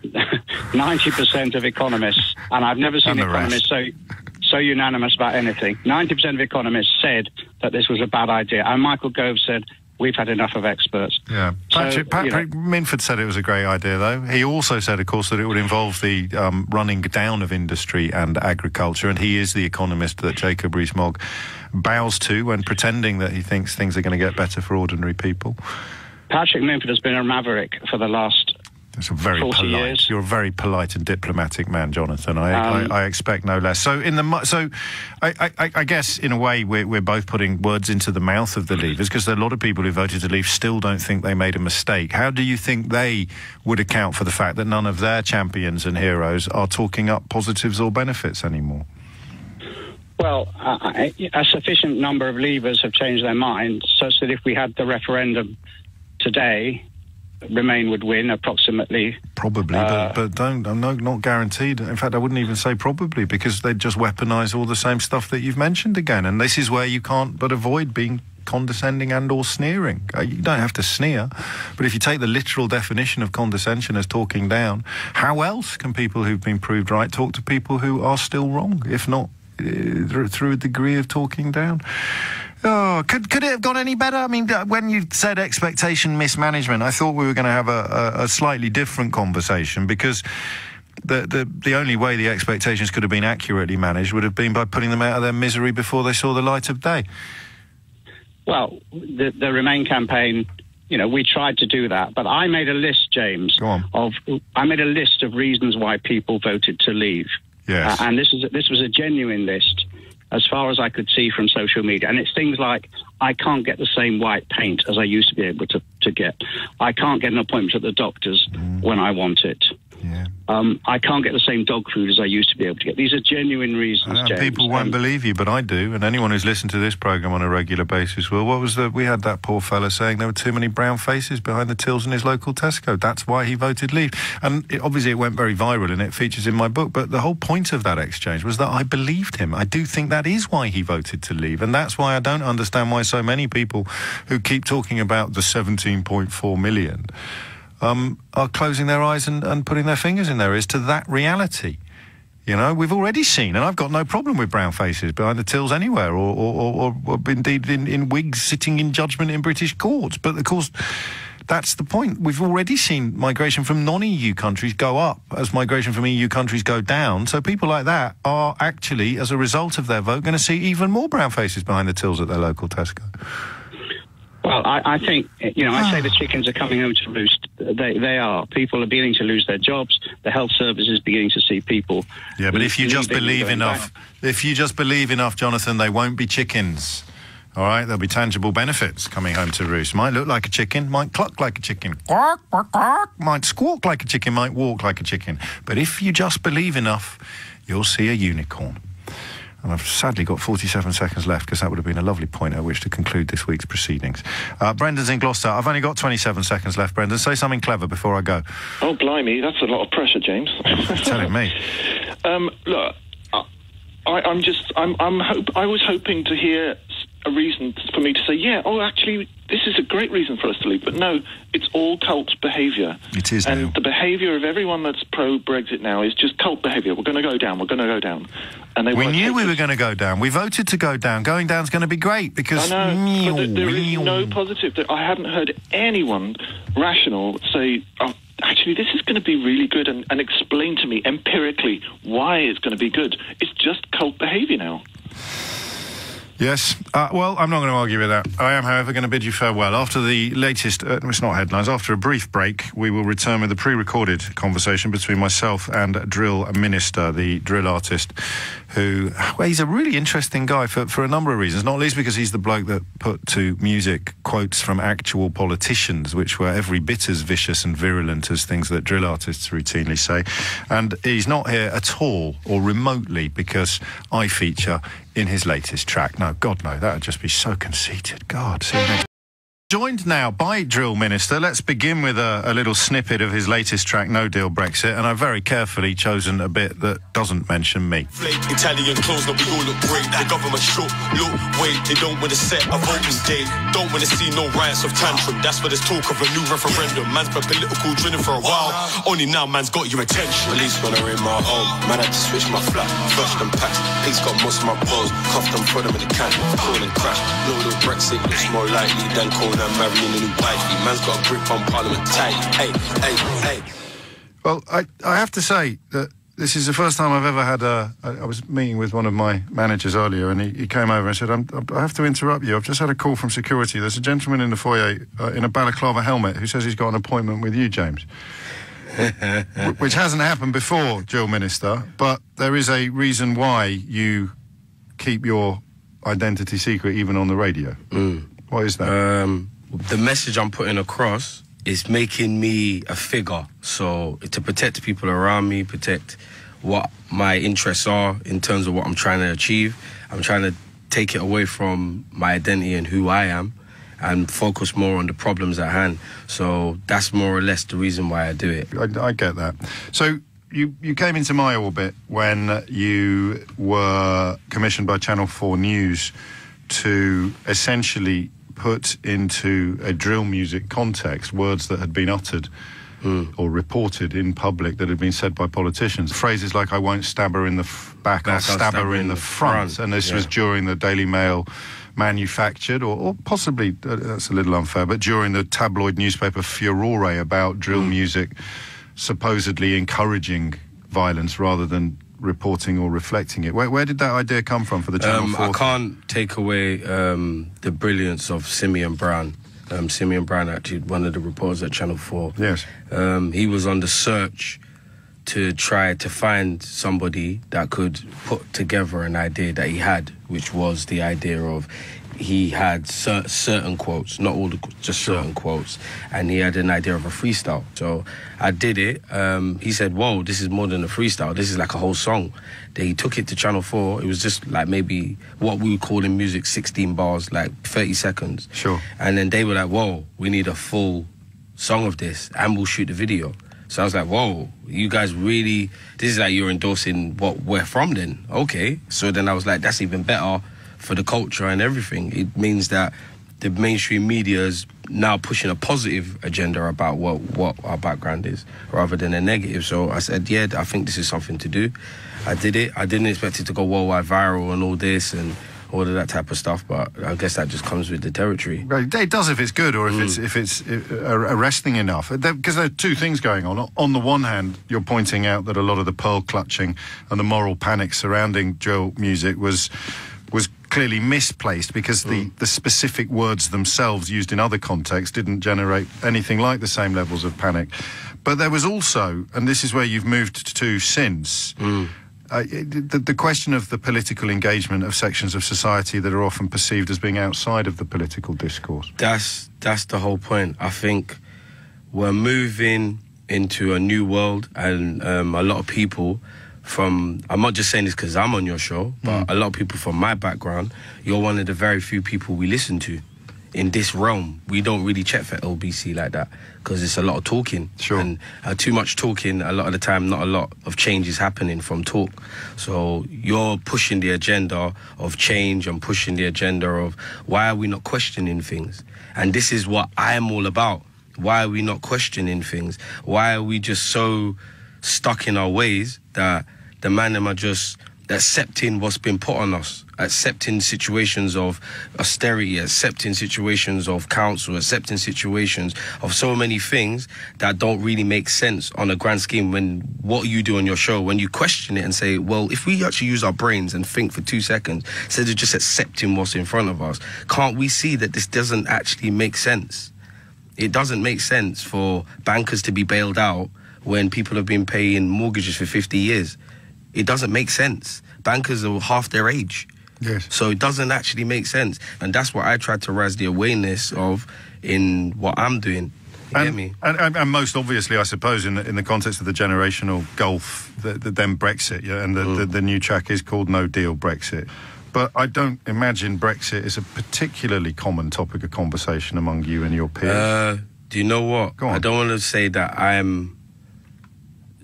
90% of economists, and I've never seen economists so unanimous about anything. 90% of economists said that this was a bad idea, and Michael Gove said we've had enough of experts.
Yeah, Patrick Minford said it was a great idea, though. He also said, of course, that it would involve the running down of industry and agriculture, and he is the economist that Jacob Rees-Mogg bows to when pretending that he thinks things are going to get better for ordinary people.
Patrick Minford has been a maverick for the last 40 years.
You're a very polite and diplomatic man, Jonathan. I expect no less. So, I guess in a way we're both putting words into the mouth of the Leavers, because a lot of people who voted to leave still don't think they made a mistake. How do you think they would account for the fact that none of their champions and heroes are talking up positives or benefits anymore?
Well, a sufficient number of Leavers have changed their minds, such that if we had the referendum today, Remain would win approximately.
Probably, but not guaranteed. In fact, I wouldn't even say probably, because they'd just weaponise all the same stuff that you've mentioned again. And this is where you can't but avoid being condescending and or sneering. You don't have to sneer, but if you take the literal definition of condescension as talking down, how else can people who've been proved right talk to people who are still wrong, if not through a degree of talking down? Oh, could it have gone any better? I mean, when you said expectation mismanagement, I thought we were going to have a slightly different conversation, because the only way the expectations could have been accurately managed would have been by putting them out of their misery before they saw the light of day.
Well, the Remain campaign, we tried to do that, but I made a list, James.
Go on.
I made a list of reasons why people voted to leave.
Yes.
And this was a genuine list, as far as I could see from social media. And it's things like, I can't get the same white paint as I used to be able to get. I can't get an appointment at the doctor's when I want it.
Yeah.
I can't get the same dog food as I used to be able to get. These are genuine reasons, James.
People won't believe you, but I do. And anyone who's listened to this programme on a regular basis will. We had that poor fella saying there were too many brown faces behind the tills in his local Tesco. That's why he voted leave. And obviously it went very viral and it features in my book. But the whole point of that exchange was that I believed him. I do think that is why he voted to leave. And that's why I don't understand why so many people who keep talking about the 17.4 million... are closing their eyes and putting their fingers in their ears to that reality. We've already seen, and I've got no problem with brown faces behind the tills anywhere, or indeed in wigs sitting in judgment in British courts. But of course, that's the point. We've already seen migration from non-EU countries go up as migration from EU countries go down. So people like that are actually, as a result of their vote, going to see even more brown faces behind the tills at their local Tesco.
Well, I think, I say the chickens are coming home to roost. They are. People are beginning to lose their jobs. The health service is beginning to see people.
Yeah, but if you just believe enough, Jonathan, they won't be chickens. All right, there'll be tangible benefits coming home to roost. Might look like a chicken, might cluck like a chicken, quack, quack, quack, might squawk like a chicken, might walk like a chicken. But if you just believe enough, you'll see a unicorn. And I've sadly got 47 seconds left because that would have been a lovely point at which to conclude this week's proceedings. Brendan's in Gloucester. I've only got 27 seconds left, Brendan. Say something clever before I go.
Oh, blimey, that's a lot of pressure, James.
You're telling me.
Look, I was hoping to hear a reason for me to say, actually, this is a great reason for us to leave. But no, it's all cult behaviour.
It is
and
now.
The behaviour of everyone that's pro-Brexit now is just cult behaviour. We're going to go down. We're going to go down. And
we knew we were going to go down. We voted to go down. Going down's going to be great because...
I know, but there is no positive. I haven't heard anyone rational say... actually, this is going to be really good and explain to me empirically why it's going to be good. It's just cult behaviour now.
Yes. Well, I'm not going to argue with that. I am, however, going to bid you farewell. After the latest, it's not headlines, after a brief break, we will return with a pre-recorded conversation between myself and DrillMinister, the drill artist, who, well, he's a really interesting guy for a number of reasons, not least because he's the bloke that put to music quotes from actual politicians, which were every bit as vicious and virulent as things that drill artists routinely say. And he's not here at all, or remotely, because I feature in his latest track. No, God, no, that would just be so conceited. God, see you next. Joined now by DrillMinister. Let's begin with a little snippet of his latest track, No Deal Brexit, and I've very carefully chosen a bit that doesn't mention me.
Italian clothes, now we all look great. The government shook, look, wait, they don't want to set a voting date. Don't want to see no riots of tantrum. That's where there's talk of a new referendum. Man's been political drilling for a while. Only now man's got your attention. Police when are in my home. Man had to switch my flat. Flushed and packed. Pigs got most of my balls. Cuffed them, put them in the can. Call and crash. No deal Brexit looks more likely than Corona marrying a new wifey. Man's got a grip on Parliament tight. Hey.
Well, I have to say that this is the first time I've ever had I was meeting with one of my managers earlier, and he came over and said, I have to interrupt you. I've just had a call from security. There's a gentleman in the foyer in a balaclava helmet who says he's got an appointment with you, James. Which hasn't happened before, DrillMinister, but there is a reason why you keep your identity secret even on the radio. What is that?
The message I'm putting across is making me a figure. So to protect people around me, protect what my interests are in terms of what I'm trying to achieve. I'm trying to take it away from my identity and who I am and focus more on the problems at hand. So that's more or less the reason why I do it.
I get that. So you came into my orbit when you were commissioned by Channel 4 News to essentially put into a drill music context words that had been uttered or reported in public that had been said by politicians. Phrases like, I won't stab her in the back, I'll stab her in the front. And this was during the Daily Mail manufactured, or possibly, that's a little unfair, but during the tabloid newspaper furore about drill music supposedly encouraging violence rather than reporting or reflecting it. Where did that idea come from for the Channel 4?
I can't take away the brilliance of Simeon Brown. Simeon Brown, actually, one of the reporters at Channel 4.
Yes.
He was on the search to try to find somebody that could put together an idea that he had, which was the idea of he had certain quotes, not all, just certain quotes, and he had an idea of a freestyle. So I did it. He said, whoa, this is more than a freestyle. This is like a whole song. Then he took it to Channel 4. It was just like maybe what we would call in music 16 bars, like 30 seconds.
Sure.
And then they were like, whoa, we need a full song of this, and we'll shoot the video. So I was like, whoa, you guys really, this is like you're endorsing what we're from then. Okay. So then I was like, that's even better for the culture and everything. It means that the mainstream media is now pushing a positive agenda about what our background is rather than a negative. So I said, yeah, I think this is something to do. I did it. I didn't expect it to go worldwide viral and all this and all of that type of stuff, but I guess that just comes with the territory.
Right, it does if it's good or if it's arresting enough. Because there are two things going on. On the one hand, you're pointing out that a lot of the pearl clutching and the moral panic surrounding drill music was clearly misplaced because the specific words themselves used in other contexts didn't generate anything like the same levels of panic. But there was also, and this is where you've moved to since, the question of the political engagement of sections of society that are often perceived as being outside of the political discourse.
That's the whole point. I think we're moving into a new world, and a lot of people from, I'm not just saying this because I'm on your show, but a lot of people from my background, you're one of the very few people we listen to in this realm. We don't really check for LBC like that because it's a lot of talking.
Sure.
And too much talking, a lot of the time, not a lot of change is happening from talk. So you're pushing the agenda of change and pushing the agenda of why are we not questioning things? And this is what I'm all about. Why are we not questioning things? Why are we just so stuck in our ways that the man are just accepting what's been put on us, accepting situations of austerity, accepting situations of council, accepting situations of so many things that don't really make sense on a grand scheme. When what you do on your show, when you question it and say, well, if we actually use our brains and think for 2 seconds instead of just accepting what's in front of us, can't we see that this doesn't actually make sense? It doesn't make sense for bankers to be bailed out when people have been paying mortgages for 50 years. It doesn't make sense. Bankers are half their age.
Yes.
So it doesn't actually make sense. And that's what I try to raise the awareness of in what I'm doing. You get me?
And most obviously, I suppose, in the context of the generational gulf, then Brexit, yeah, and the new track is called No Deal Brexit. But I don't imagine Brexit is a particularly common topic of conversation among you and your peers.
Do you know what?
Go on.
I don't want to say that I'm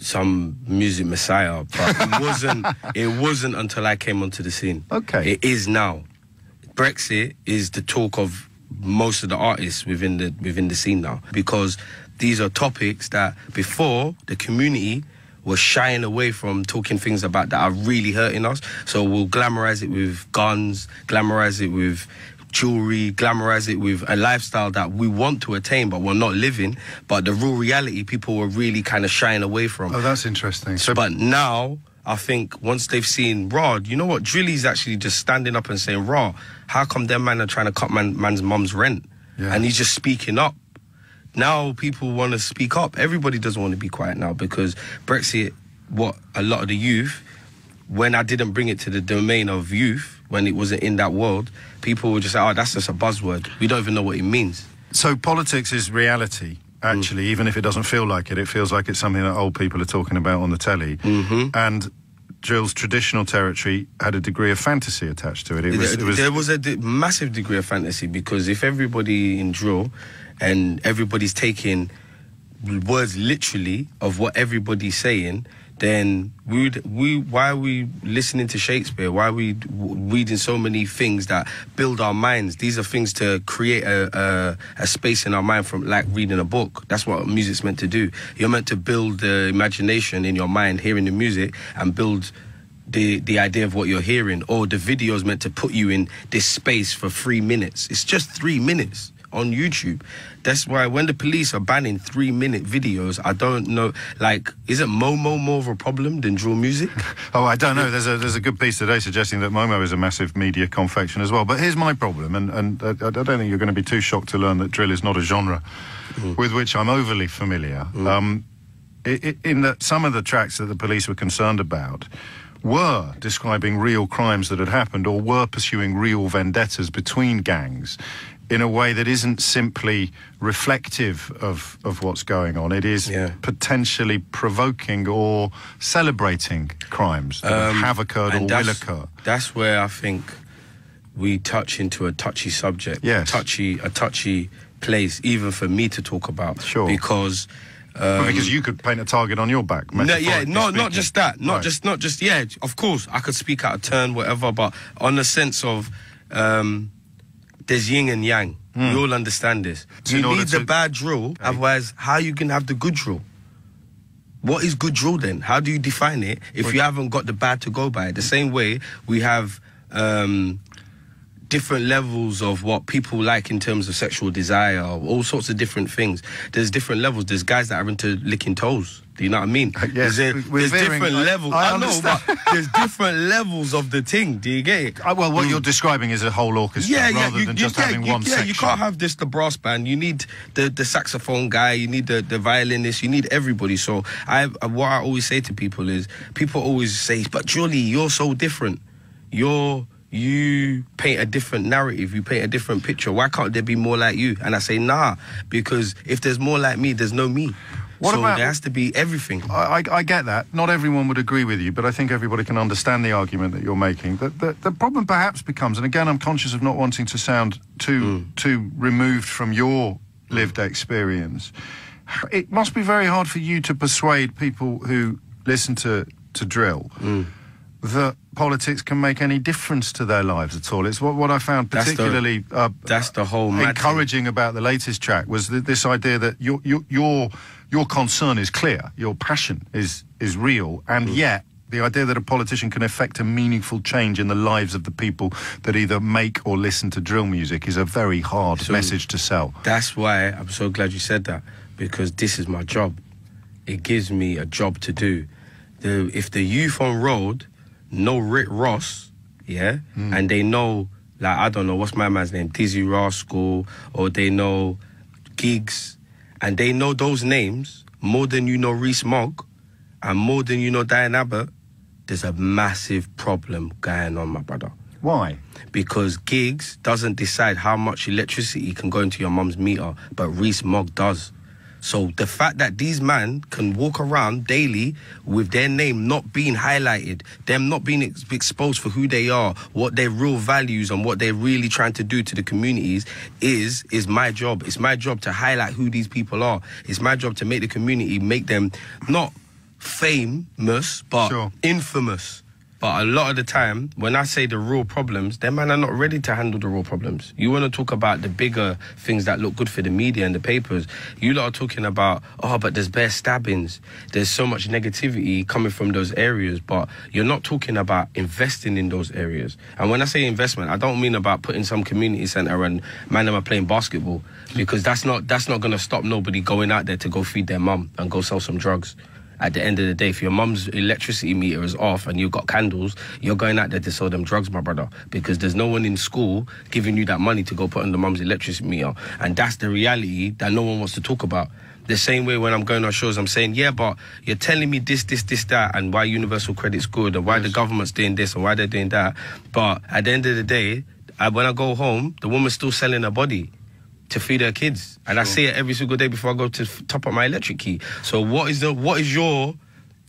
some music messiah, but it wasn't until I came onto the scene.
Okay.
It is now. Brexit is the talk of most of the artists within the scene now, because these are topics that before the community was shying away from talking things about that are really hurting us. So we'll glamorize it with guns, glamorize it with jewelry, glamorize it with a lifestyle that we want to attain but we're not living, but the real reality people were really kind of shying away from.
Oh, that's interesting.
But now I think once they've seen Rod, you know what, Drilly's actually just standing up and saying, Raw, how come them man are trying to cut man's mum's rent?
Yeah.
And he's just speaking up. Now people want to speak up. Everybody doesn't want to be quiet now because Brexit, what a lot of the youth, when I didn't bring it to the domain of youth, when it wasn't in that world, people would just say, oh, that's just a buzzword. We don't even know what it means.
So politics is reality, actually, even if it doesn't feel like it. It feels like it's something that old people are talking about on the telly.
Mm-hmm.
And Drill's traditional territory had a degree of fantasy attached to it.
There was a massive degree of fantasy, because if everybody in Drill and everybody's taking words literally of what everybody's saying, then why are we listening to Shakespeare? Why are we reading so many things that build our minds? These are things to create a space in our mind, from like reading a book. That's what music's meant to do. You're meant to build the imagination in your mind, hearing the music, and build the idea of what you're hearing. Or the video's meant to put you in this space for 3 minutes. It's just 3 minutes on YouTube. That's why when the police are banning 3-minute videos, I don't know, like, is it Momo more of a problem than Drill music?
Oh, I don't know. There's a good piece today suggesting that Momo is a massive media confection as well. But here's my problem, and I don't think you're going to be too shocked to learn that drill is not a genre with which I'm overly familiar. In that some of the tracks that the police were concerned about were describing real crimes that had happened, or were pursuing real vendettas between gangs in a way that isn't simply reflective of what's going on. It is potentially provoking or celebrating crimes that have occurred or will occur.
That's where I think we touch into a touchy subject, a touchy place, even for me to talk about.
Sure.
Because
because you could paint a target on your back.
Not just that. Not just. Yeah, of course, I could speak out of turn, whatever. But on the sense of there's yin and yang. We all understand this. You need the bad drill, otherwise, how you can have the good drill? What is good drill then? How do you define it if you haven't got the bad to go by? The same way we have different levels of what people like in terms of sexual desire, all sorts of different things. There's different levels. There's guys that are into licking toes. Do you know what I mean?
Yes,
there's different levels. I know, but there's different levels of the thing. Do you get it?
Well, what you're describing is a whole orchestra rather than just having one section.
You can't have the brass band. You need the saxophone guy. You need the violinist. You need everybody. So what I always say to people is, people always say, but Julie, you're so different. You paint a different narrative, you paint a different picture. Why can't there be more like you? And I say, nah, because if there's more like me, there's no me. There has to be everything.
I get that. Not everyone would agree with you, but I think everybody can understand the argument that you're making. The problem perhaps becomes, and again, I'm conscious of not wanting to sound too removed from your lived experience. It must be very hard for you to persuade people who listen to drill that politics can make any difference to their lives at all. It's what I found particularly
that's the whole
encouraging about the latest track was this idea that your concern is clear, your passion is real, and yet the idea that a politician can effect a meaningful change in the lives of the people that either make or listen to drill music is a very hard message to sell.
That's why I'm so glad you said that, because this is my job. It gives me a job to do. If the youth on road know Rick Ross, and they know, like, I don't know, what's my man's name, Dizzy Rascal, or they know Giggs, and they know those names more than you know Reese Mogg, and more than you know Diane Abbott, there's a massive problem going on, my brother.
Why?
Because Giggs doesn't decide how much electricity can go into your mum's meter, but Reese Mogg does. So the fact that these men can walk around daily with their name not being highlighted, them not being exposed for who they are, what their real values and what they're really trying to do to the communities is my job. It's my job to highlight who these people are. It's my job to make the community, make them not famous, but infamous. But a lot of the time, when I say the real problems, them men are not ready to handle the real problems. You want to talk about the bigger things that look good for the media and the papers. You lot are talking about, but there's bare stabbings. There's so much negativity coming from those areas, but you're not talking about investing in those areas. And when I say investment, I don't mean about putting some community centre and man them are playing basketball, because that's not going to stop nobody going out there to go feed their mum and go sell some drugs. At the end of the day, if your mum's electricity meter is off and you've got candles, you're going out there to sell them drugs, my brother, because there's no one in school giving you that money to go put on the mum's electricity meter. And that's the reality that no one wants to talk about. The same way when I'm going on shows, I'm saying, yeah, but you're telling me this, that, and why universal credit's good, and why the government's doing this, and why they're doing that. But at the end of the day, when I go home, the woman's still selling her body to feed her kids, and I see it every single day before I go to top up my electric key. So what is your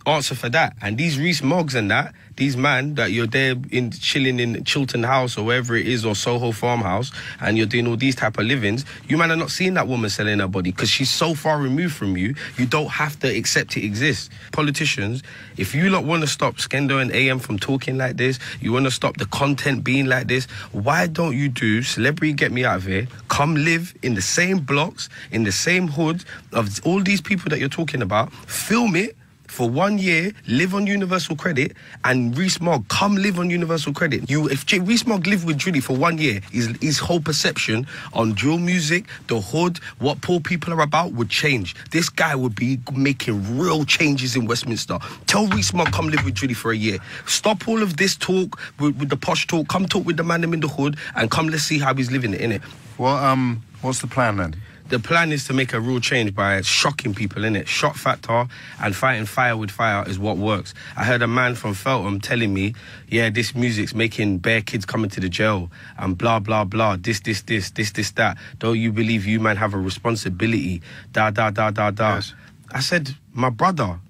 answer for that? And these Reese Moggs and that, these man that you're there chilling in Chiltern House or wherever it is, or Soho Farmhouse, and you're doing all these type of livings, you man are not seeing that woman selling her body because she's so far removed from you. You don't have to accept it exists. Politicians, if you lot want to stop Skendo and AM from talking like this, you want to stop the content being like this, why don't you do Celebrity Get Me Out of Here, come live in the same blocks, in the same hood of all these people that you're talking about, film it for 1 year, live on universal credit, and Reese Mogg, come live on universal credit. If Reese Mogg lived with Drilly for 1 year, his whole perception on drill music, the hood, what poor people are about would change. This guy would be making real changes in Westminster. Tell Reese Mogg, come live with Drilly for a year. Stop all of this talk with the posh talk. Come talk with the man in the hood, and come, let's see how he's living it, innit?
Well, what's the plan then?
The plan is to make a real change by shocking people, innit? Shock factor and fighting fire with fire is what works. I heard a man from Feltham telling me, yeah, this music's making bare kids coming to the jail and blah, blah, blah, this, that. Don't you believe you man have a responsibility? Da. Yes. I said, my brother,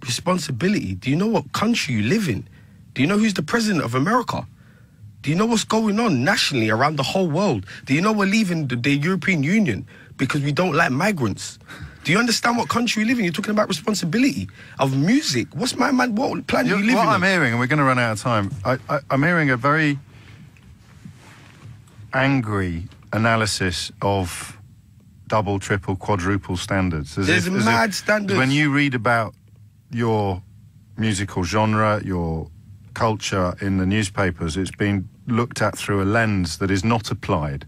responsibility? Do you know what country you live in? Do you know who's the president of America? Do you know what's going on nationally around the whole world? Do you know we're leaving the European Union because we don't like migrants? Do you understand what country we live in? You're talking about responsibility of music. What's my man? What planet you live in?
What I'm hearing, and we're going to run out of time, I'm hearing a very angry analysis of double, triple, quadruple standards.
There's mad standards.
When you read about your musical genre, your culture in the newspapers, it's been looked at through a lens that is not applied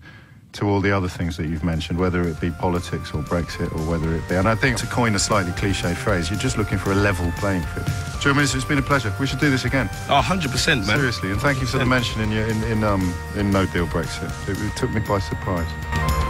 to all the other things that you've mentioned, whether it be politics or Brexit or whether it be... And I think, to coin a slightly cliched phrase, you're just looking for a level playing field. DrillMinister, it's been a pleasure. We should do this again.
Oh, 100%, man.
Seriously, and thank you for the mention in No Deal Brexit. It took me by surprise.